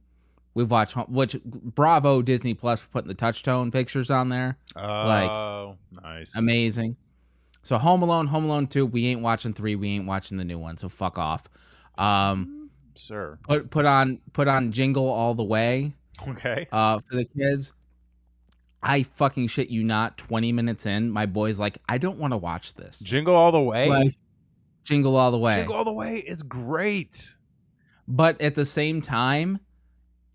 we've watched which bravo Disney Plus for putting the touch-tone pictures on there. Oh, nice, amazing. So Home Alone 2, we ain't watching 3, we ain't watching the new one, so fuck off. Sir. Put on Jingle All the Way. Okay. For the kids. I fucking shit you not, 20 minutes in, my boy's like, I don't want to watch this. Jingle All the Way? Like, Jingle All the Way. Jingle All the Way is great. But at the same time,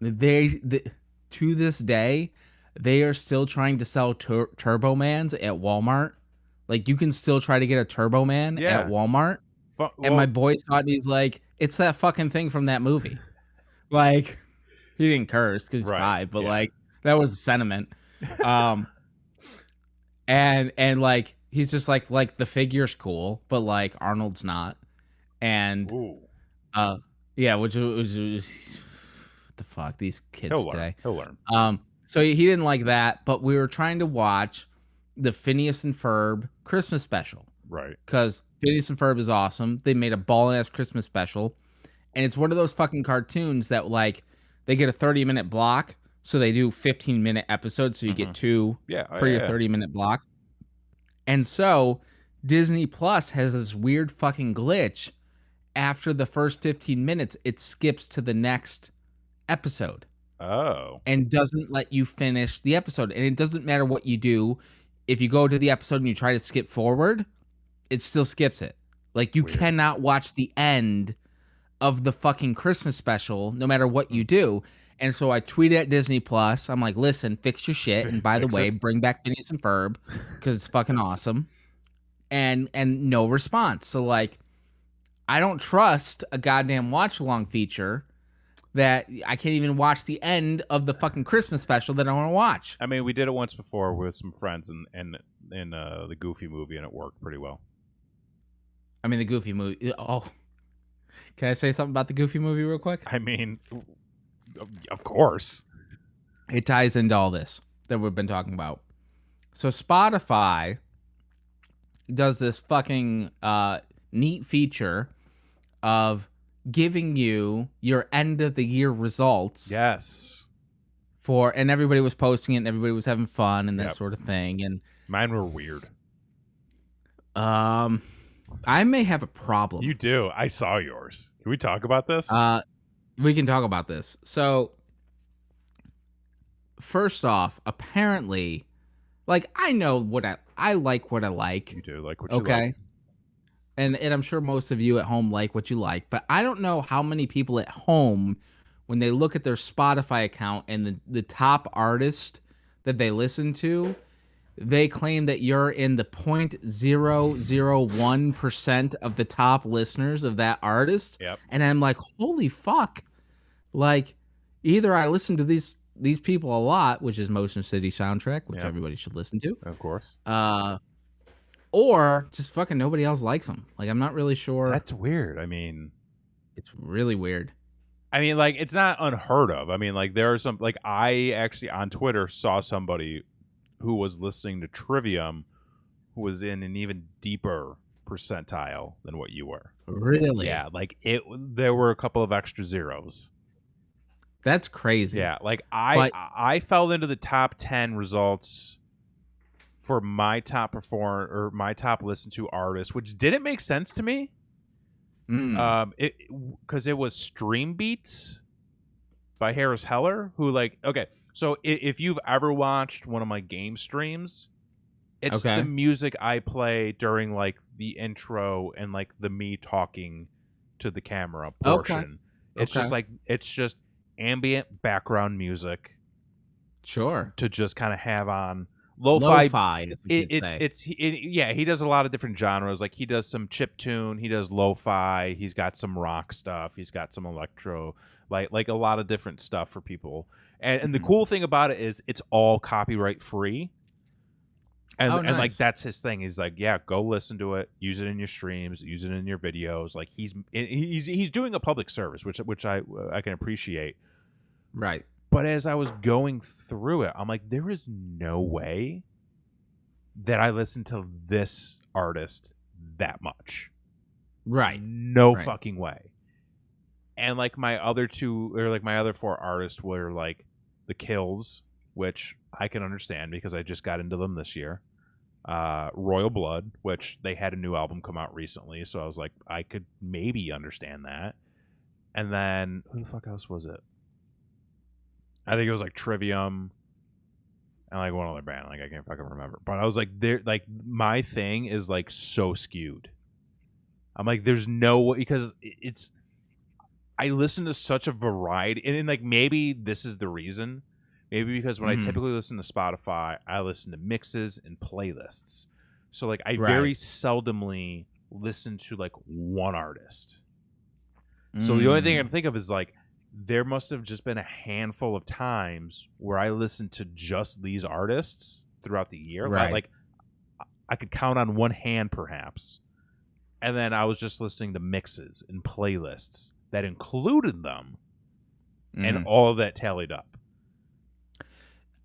they to this day, they are still trying to sell Turbo Mans at Walmart. Like, you can still try to get a Turbo Man at Walmart. And my boy saw it and he's like, it's that fucking thing from that movie. Like, he didn't curse because he's 5, but like, that was the sentiment. And like, he's just like the figure's cool, but like Arnold's not. And yeah, which was what the fuck, these kids today. He'll learn. So he didn't like that, but we were trying to watch the Phineas and Ferb Christmas special. Right. Because Phineas and Ferb is awesome. They made a ball-ass Christmas special. And it's one of those fucking cartoons that, like, they get a 30-minute block, so they do 15-minute episodes, so you get 2 per your 30-minute block. And so Disney Plus has this weird fucking glitch. After the first 15 minutes, it skips to the next episode. Oh. And doesn't let you finish the episode. And it doesn't matter what you do. If you go to the episode and you try to skip forward, it still skips it. Like, you cannot watch the end of the fucking Christmas special no matter what you do. And so I tweeted at Disney Plus. I'm like, listen, fix your shit. And by the way, bring back Phineas and Ferb because it's fucking awesome. And no response. So, like, I don't trust a goddamn watch-along feature that I can't even watch the end of the fucking Christmas special that I want to watch. I mean, we did it once before with some friends in the Goofy movie, and it worked pretty well. I mean, the Goofy movie. Oh, can I say something about the Goofy movie real quick? I mean, of course. It ties into all this that we've been talking about. So Spotify does this fucking neat feature of giving you your end of the year results. Yes. And everybody was posting it and everybody was having fun and that sort of thing. And mine were weird. I may have a problem. You do. I saw yours. Can we talk about this? We can talk about this. So first off, apparently, like, I know what I like what I like. You do like what you like. And I'm sure most of you at home like what you like, but I don't know how many people at home, when they look at their Spotify account and the top artist that they listen to, they claim that you're in the 0.001% of the top listeners of that artist. Yep. And I'm like, holy fuck. Like, either I listen to these people a lot, which is Motion City Soundtrack, which everybody should listen to. Of course. Or just fucking nobody else likes them. Like, I'm not really sure. That's weird. I mean, it's really weird. I mean, like, it's not unheard of. I mean, like, there are some, like, I actually on Twitter saw somebody who was listening to Trivium who was in an even deeper percentile than what you were. Really? Yeah, like, there were a couple of extra zeros. That's crazy. Yeah, like, I fell into the top 10 results for my top performer or my top listened to artist, which didn't make sense to me. Because it was Stream Beats, by Harris Heller, who like okay, so if you've ever watched one of my game streams, it's the music I play during like the intro and like the me talking to the camera portion. It's just like it's just ambient background music. Sure. To just kind of have on lo-fi. Yeah, he does a lot of different genres. Like he does some chiptune, he does lo-fi, he's got some rock stuff, he's got some electro, like a lot of different stuff for people. And the cool thing about it is it's all copyright free. And and like that's his thing. He's like, yeah, go listen to it, use it in your streams, use it in your videos. Like he's doing a public service, which I can appreciate. Right. But as I was going through it, I'm like, there is no way that I listen to this artist that much. Right. No fucking way. And like my other four artists were like The Kills, which I can understand because I just got into them this year. Royal Blood, which they had a new album come out recently, so I was like, I could maybe understand that. And then who the fuck else was it? I think it was like Trivium and like one other band. Like I can't fucking remember. But I was like, there, like my thing is like so skewed. I'm like, there's no way because it's. I listen to such a variety, and like maybe this is the reason. Maybe because when I typically listen to Spotify, I listen to mixes and playlists. So like I very seldomly listen to like one artist. So the only thing I can think of is like. There must have just been a handful of times where I listened to just these artists throughout the year. Right. Like I could count on one hand, perhaps. And then I was just listening to mixes and playlists that included them. And all of that tallied up.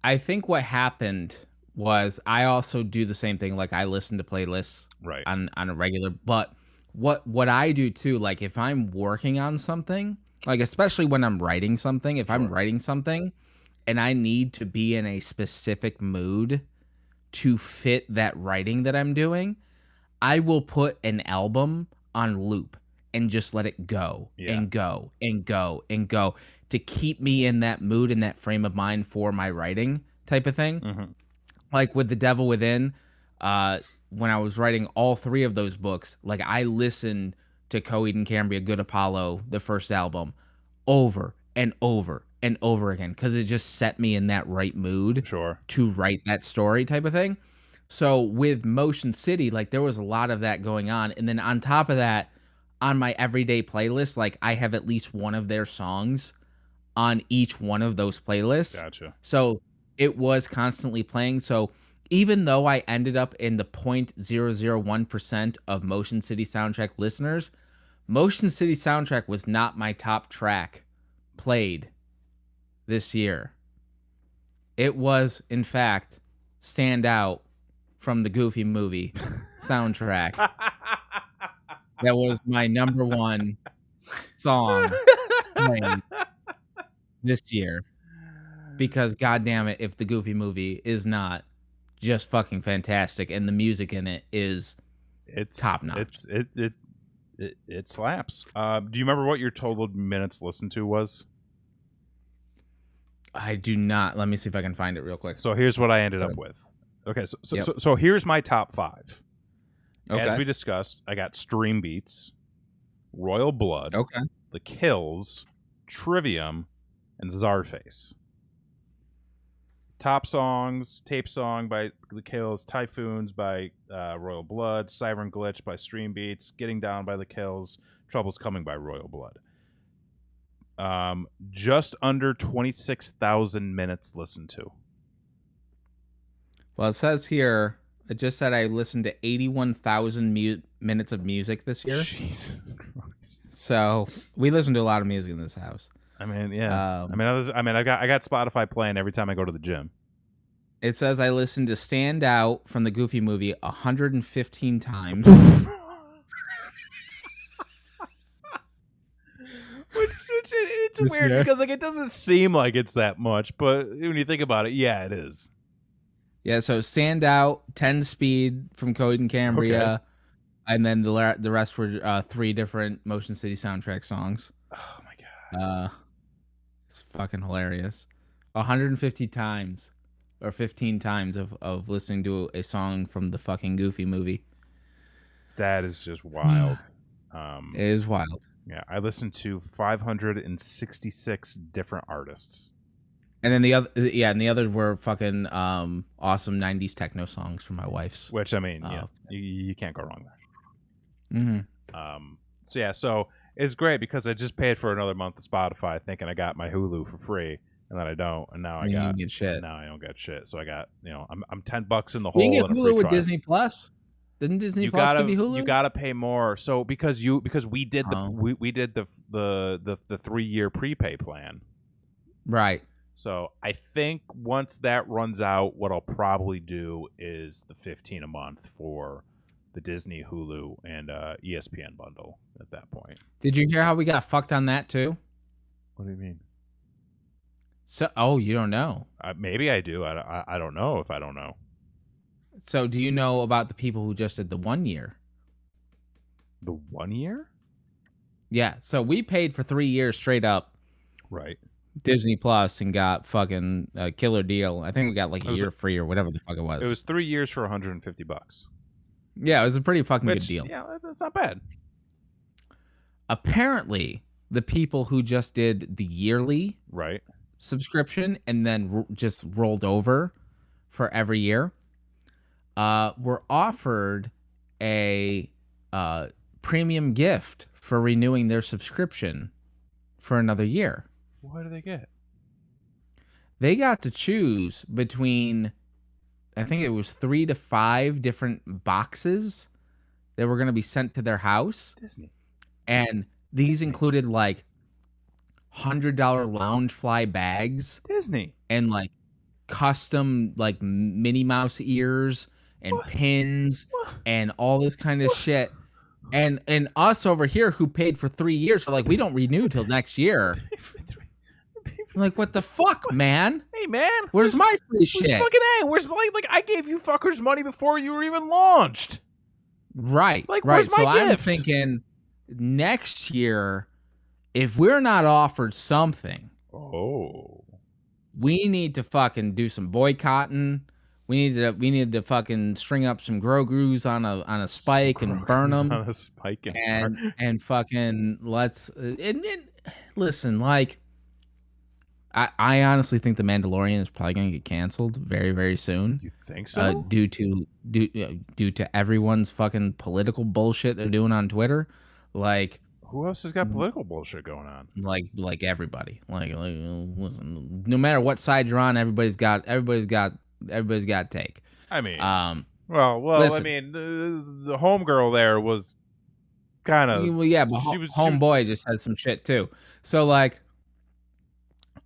I think what happened was I also do the same thing. Like I listen to playlists on a regular. But what I do too, like if I'm working on something, like, especially when I'm writing something, if I'm writing something and I need to be in a specific mood to fit that writing that I'm doing, I will put an album on loop and just let it go and go and go and go to keep me in that mood and that frame of mind for my writing type of thing. Like with The Devil Within, when I was writing all three of those books, like I listened to Coheed and Cambria, Good Apollo, the first album, over and over and over again because it just set me in that right mood to write that story type of thing. So with Motion City, like there was a lot of that going on. And then on top of that, on my everyday playlist, like I have at least one of their songs on each one of those playlists. Gotcha. So it was constantly playing. So even though I ended up in the 0.001% of Motion City soundtrack listeners, Motion City soundtrack was not my top track played this year. It was, in fact, Stand Out from the Goofy movie soundtrack. That was my number one song played this year. Because, goddamn it, if the Goofy movie is not just fucking fantastic and the music in it is top notch. It slaps. Do you remember what your total minutes listened to was? I do not. Let me see if I can find it real quick. So here's what I ended up with. Okay, so here's my top 5. As we discussed, I got Stream Beats, Royal Blood, The Kills, Trivium, and Czarface. Top songs: Tape Song by The Kills, Typhoons by Royal Blood, Siren Glitch by Stream Beats, Getting Down by The Kills, Trouble's Coming by Royal Blood. Just under 26,000 minutes listened to. Well, it says here, it just said I listened to 81,000 minutes of music this year. Jesus Christ. So we listen to a lot of music in this house. I mean, yeah. I got Spotify playing every time I go to the gym. It says I listened to Stand Out from the Goofy movie 115 times. Which it's weird because like it doesn't seem like it's that much, but when you think about it, yeah, it is. Yeah, so Stand Out, 10 Speed from Coheed and Cambria, and then the rest were 3 different Motion City soundtrack songs. Oh my god. It's fucking hilarious. 150 times or 15 times of listening to a song from the fucking Goofy movie. That is just wild. It is wild. Yeah, I listened to 566 different artists. And then the others were fucking awesome 90s techno songs from my wife's. Which, I mean, you can't go wrong there. Mm-hmm. So it's great because I just paid for another month of Spotify thinking I got my Hulu for free, and then I don't, and now I don't get shit. Now I don't get shit. So I got, I'm $10 in the hole. You can get Hulu with Disney Plus. Didn't Disney Plus give you Hulu? You gotta pay more. So because we did the 3-year prepay plan. Right. So I think once that runs out, what I'll probably do is the $15 a month for the Disney, Hulu, and ESPN bundle at that point. Did you hear how we got fucked on that too? What do you mean? So, you don't know? Maybe I do. I don't know if I don't know. So do you know about the people who just did the 1 year? The 1 year? Yeah. So we paid for 3 years straight up. Right. Disney Plus and got fucking a killer deal. I think we got like a year free or whatever the fuck it was. It was 3 years for $150. Yeah, it was a pretty fucking good deal. Yeah, that's not bad. Apparently, the people who just did the yearly subscription and then just rolled over for every year were offered a premium gift for renewing their subscription for another year. What do they get? They got to choose between, I think it was 3 to 5 different boxes that were going to be sent to their house. Disney. And these included like $100 Loungefly bags. Disney. And like custom like Minnie Mouse ears and pins and all this kind of shit. And us over here who paid for 3 years are like, we don't renew till next year. Like, what the fuck, man? Hey, man. Where's my free shit? Fucking A. Where's like I gave you fuckers money before you were even launched. Right. Like, right. Where's my gift? I'm thinking next year, if we're not offered something, we need to fucking do some boycotting. We need to fucking string up some Grogu's on a spike and burn them on a spike and fucking let's listen. Like, I honestly think The Mandalorian is probably going to get canceled very, very soon. You think so? Due to everyone's fucking political bullshit they're doing on Twitter. Like, who else has got political bullshit going on? Like everybody. Like listen, no matter what side you're on, everybody's got a take. I mean, well, listen. I mean, the homegirl there was kind of but homeboy just said some shit too. So like.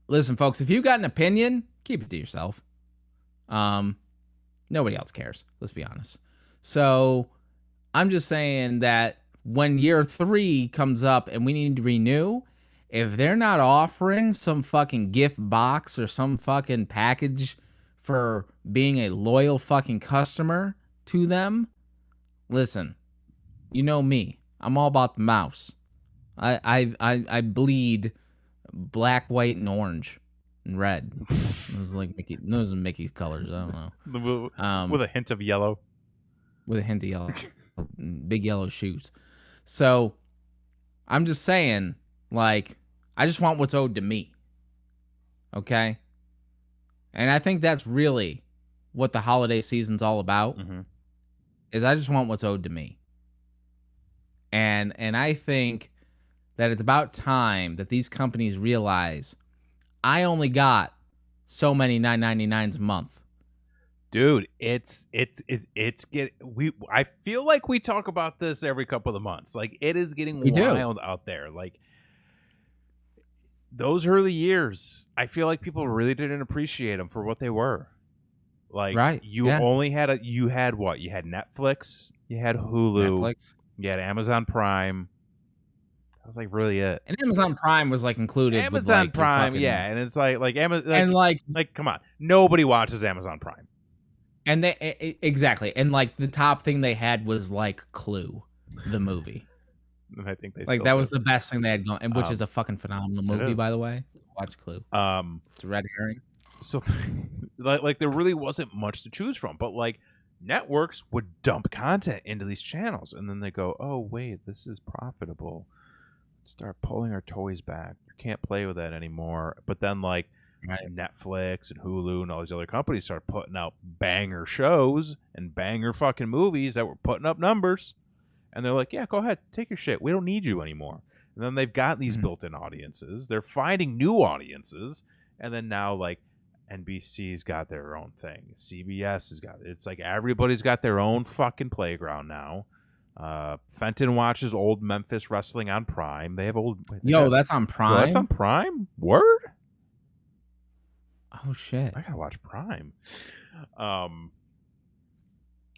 Listen, folks, if you got an opinion, keep it to yourself. Nobody else cares. Let's be honest. So I'm just saying that when year 3 comes up and we need to renew, if they're not offering some fucking gift box or some fucking package for being a loyal fucking customer to them, listen, you know me. I'm all about the mouse. I bleed black, white, and orange, and red. Those are Mickey's colors. I don't know. With a hint of yellow. With a hint of yellow. Big yellow shoes. So, I'm just saying, like, I just want what's owed to me. Okay? And I think that's really what the holiday season's all about. Mm-hmm. Is I just want what's owed to me. And I think that it's about time that these companies realize I only got so many $9.99s a month. Dude, it's I feel like we talk about this every couple of months. Like, it is getting wild out there. Like, those early years, I feel like people really didn't appreciate them for what they were. Like, only had you had what? You had Netflix, you had Hulu, you had Amazon Prime. That was like really it. And Amazon Prime was like included. Amazon with, like, Prime, and it's like Amazon, and like come on, nobody watches Amazon Prime. And they exactly, and like the top thing they had was like Clue, the movie. And I think they like that was the best thing they had gone, and which is a fucking phenomenal movie, by the way. watch Clue. It's a red herring. So, like, there really wasn't much to choose from. But like, networks would dump content into these channels, and then they go, "Oh wait, this is profitable. Start pulling our toys back. You can't play with that anymore." But then like Netflix and Hulu and all these other companies start putting out banger shows and banger fucking movies that were putting up numbers, and they're like, "Yeah, go ahead, take your shit. We don't need you anymore." And then they've got these built-in audiences. They're finding new audiences, and then now like NBC's got their own thing. CBS has got it. It's like everybody's got their own fucking playground now. Fenton watches old Memphis wrestling on Prime. They have old. That's on Prime. That's on Prime. Word. Oh shit! I gotta watch Prime.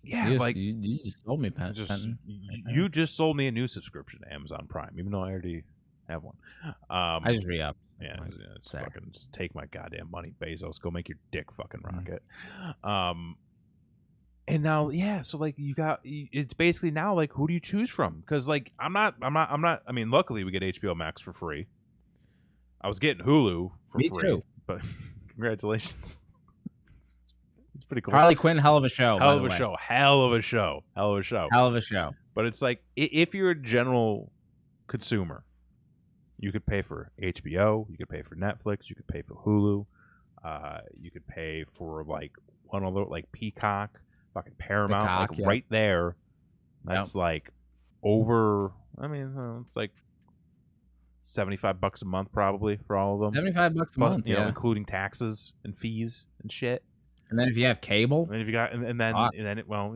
Yeah, you just sold me, Fenton. You just sold me a new subscription to Amazon Prime, even though I already have one. I just re-upped. Yeah, just take my goddamn money, Bezos. Go make your dick fucking rocket. And now, so like it's basically now like, who do you choose from? Because like I'm not. I mean, luckily we get HBO Max for free. I was getting Hulu for free, too. But congratulations. It's pretty cool. Harley Quinn, hell of a show. Hell of a show. But it's like, if you're a general consumer, you could pay for HBO, you could pay for Netflix, you could pay for Hulu, you could pay for like one other, like Peacock, fucking Paramount, right there. That's like over. I mean, it's like $75 a month probably for all of them. $75 a month, you know, including taxes and fees and shit. And then if you have cable, and if you got, and then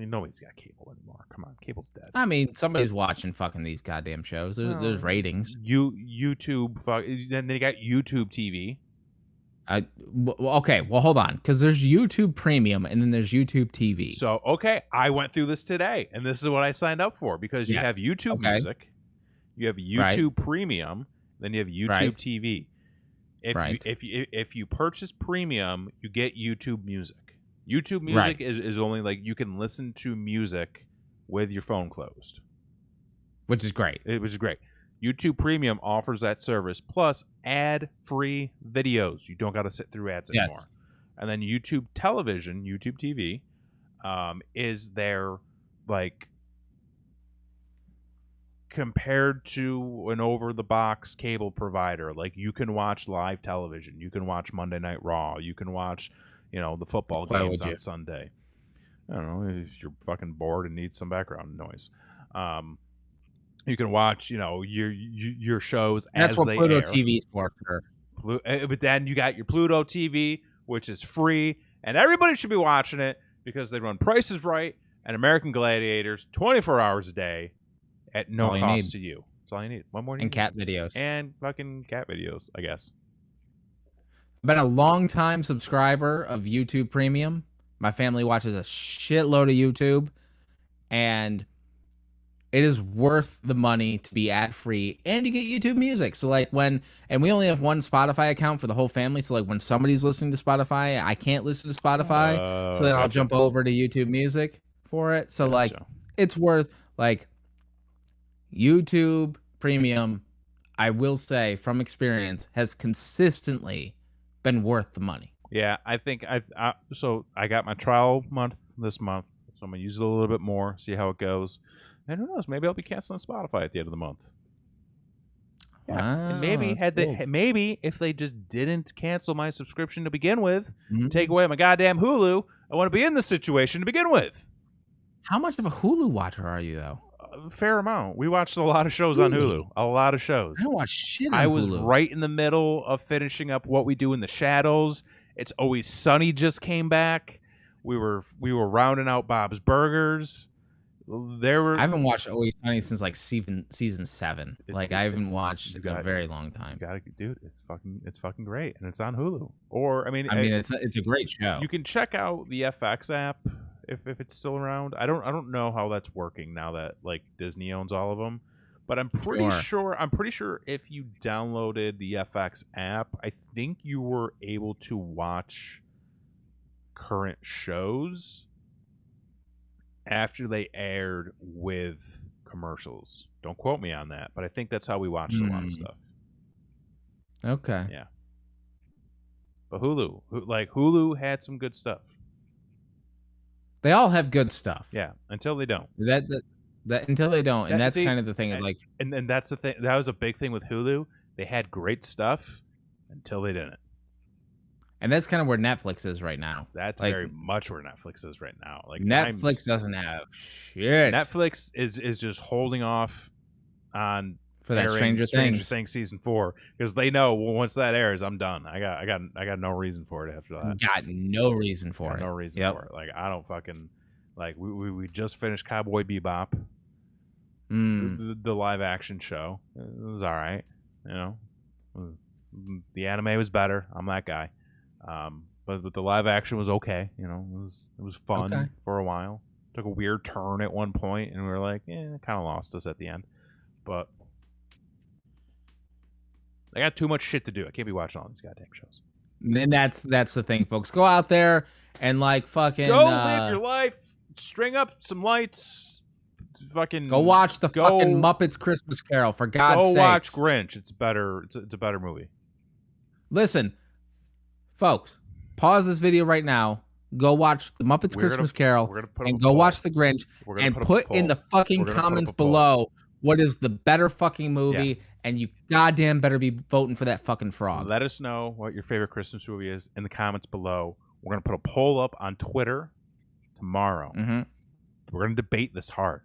nobody's got cable anymore. Come on, cable's dead. I mean, somebody's watching fucking these goddamn shows. There's ratings. YouTube, then they got YouTube TV. Okay, well, hold on, because there's YouTube Premium and then there's YouTube TV. So I went through this today, and this is what I signed up for, because you have YouTube Music, you have YouTube Premium, then you have YouTube TV. If you purchase Premium, you get YouTube Music. YouTube Music is only like, you can listen to music with your phone closed, which is great. YouTube Premium offers that service plus ad-free videos. You don't got to sit through ads anymore. And then YouTube Television, YouTube TV, is their like, compared to an over-the-box cable provider. Like, you can watch live television, you can watch Monday Night Raw, you can watch, the football games on Sunday. I don't know, if you're fucking bored and need some background noise. You can watch, your shows as they air. That's what Pluto TV's for. But then you got your Pluto TV, which is free, and everybody should be watching it because they run Price is Right and American Gladiators 24 hours a day at no cost to you. That's all you need. One more. And cat videos. And fucking cat videos, I guess. I've been a long-time subscriber of YouTube Premium. My family watches a shitload of YouTube, and it is worth the money to be ad-free, and you get YouTube Music. So like and we only have one Spotify account for the whole family, so like when somebody's listening to Spotify, I can't listen to Spotify, so then I'll jump over to YouTube Music for it. So like it's worth, like, YouTube Premium, I will say from experience, has consistently been worth the money. Yeah, I think so I got my trial month this month, so I'm gonna use it a little bit more, see how it goes, and who knows, maybe I'll be canceling Spotify at the end of the month. Yeah. Wow, and maybe if they just didn't cancel my subscription to begin with, take away my goddamn Hulu, I want to be in this situation to begin with. How much of a Hulu watcher are you, though? A fair amount. We watched a lot of shows on Hulu. A lot of shows. I don't watch shit on Hulu. I was right in the middle of finishing up What We Do in the Shadows. It's Always Sunny just came back. We were rounding out Bob's Burgers. I haven't watched Always Sunny since like season 7. Like, I haven't watched in a very long time. Dude, it's fucking great, and it's on Hulu. Or I mean, it's a great show. You can check out the FX app if it's still around. I don't know how that's working now that like Disney owns all of them, but I'm pretty sure if you downloaded the FX app, I think you were able to watch current shows after they aired with commercials. Don't quote me on that, but I think that's how we watched a lot of stuff. Okay. Yeah. But Hulu had some good stuff. They all have good stuff. Yeah, until they don't. That until they don't, and that's kind of the thing. Like, and that's the thing. That was a big thing with Hulu. They had great stuff until they didn't. And that's kind of where Netflix is right now. That's like, very much where Netflix is right now. Like Netflix doesn't have shit. Netflix is just holding off on for that Stranger Things season 4 because they know once that airs, I'm done. I got no reason for it after that. Got no reason for it. No reason for it. Like I don't fucking like we just finished Cowboy Bebop, the live action show. It was all right, you know. The anime was better. I'm that guy. But the live action was okay. You know, it was fun for a while. Took a weird turn at one point, and we were like, it kind of lost us at the end. But I got too much shit to do. I can't be watching all these goddamn shows. And that's the thing, folks. Go out there and like fucking go live your life. String up some lights. Fucking go watch the fucking Muppets Christmas Carol for God's sake. Go watch Grinch. It's better. It's a better movie. Listen, folks, pause this video right now. Go watch the Muppets Christmas Carol and go watch the Grinch and put in the fucking comments below what is the better fucking movie, and you goddamn better be voting for that fucking frog. Let us know what your favorite Christmas movie is in the comments below. We're going to put a poll up on Twitter tomorrow. We're going to debate this hard.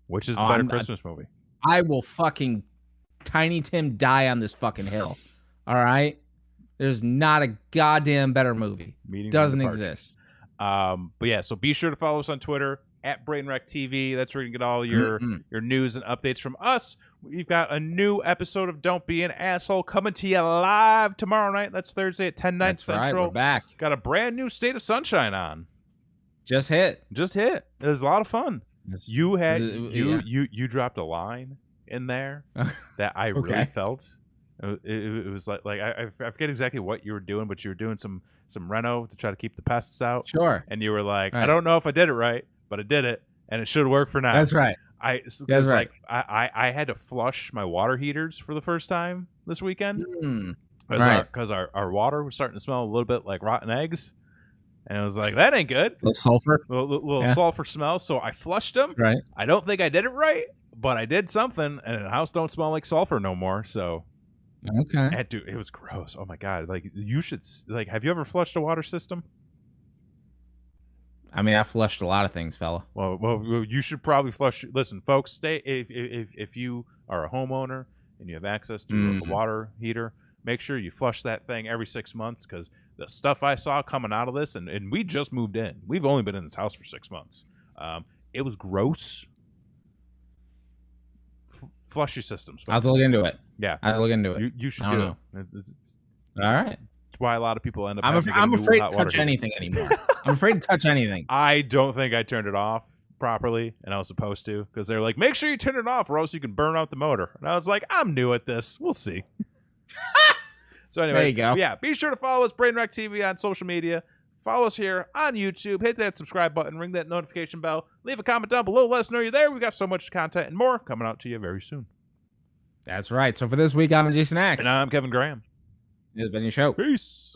Which is the better Christmas movie? I will fucking Tiny Tim die on this fucking hill. All right? There's not a goddamn better movie. Doesn't exist. But yeah, so be sure to follow us on Twitter at BrainWreckTV. That's where you can get all your news and updates from us. We've got a new episode of Don't Be an Asshole coming to you live tomorrow night. That's Thursday at 10/9 Central. Right, we're back. Got a brand new State of Sunshine on. Just hit. It was a lot of fun. You dropped a line in there that I really felt. It was like I forget exactly what you were doing, but you were doing some reno to try to keep the pests out. Sure. And you were like, I don't know if I did it right, but I did it, and it should work for now. That's right. That's right. I had to flush my water heaters for the first time this weekend because our water was starting to smell a little bit like rotten eggs. And I was like, that ain't good. A little sulfur. Little sulfur smell. So I flushed them. Right. I don't think I did it right, but I did something. And the house don't smell like sulfur no more. So it was gross. Oh my God. Like you should have you ever flushed a water system? I mean, I flushed a lot of things, fella. Well, you should probably flush. Listen, folks, if you are a homeowner and you have access to a water heater, make sure you flush that thing every 6 months because the stuff I saw coming out of this, and we just moved in. We've only been in this house for 6 months. It was gross. Flush your systems, folks. I'll have to look into it. Yeah. I'll look into it. You should do it. All right. It's why a lot of people end up I'm afraid to touch anything anymore. I'm afraid to touch anything. I don't think I turned it off properly, and I was supposed to, because they're like, make sure you turn it off or else you can burn out the motor. And I was like, I'm new at this. We'll see. So anyways, there you go. Yeah, be sure to follow us, Brainwreck TV, on social media. Follow us here on YouTube. Hit that subscribe button. Ring that notification bell. Leave a comment down below. Let us know you're there. We've got so much content and more coming out to you very soon. That's right. So for this week, I'm Jason Axe. And I'm Kevin Graham. It's been your show. Peace.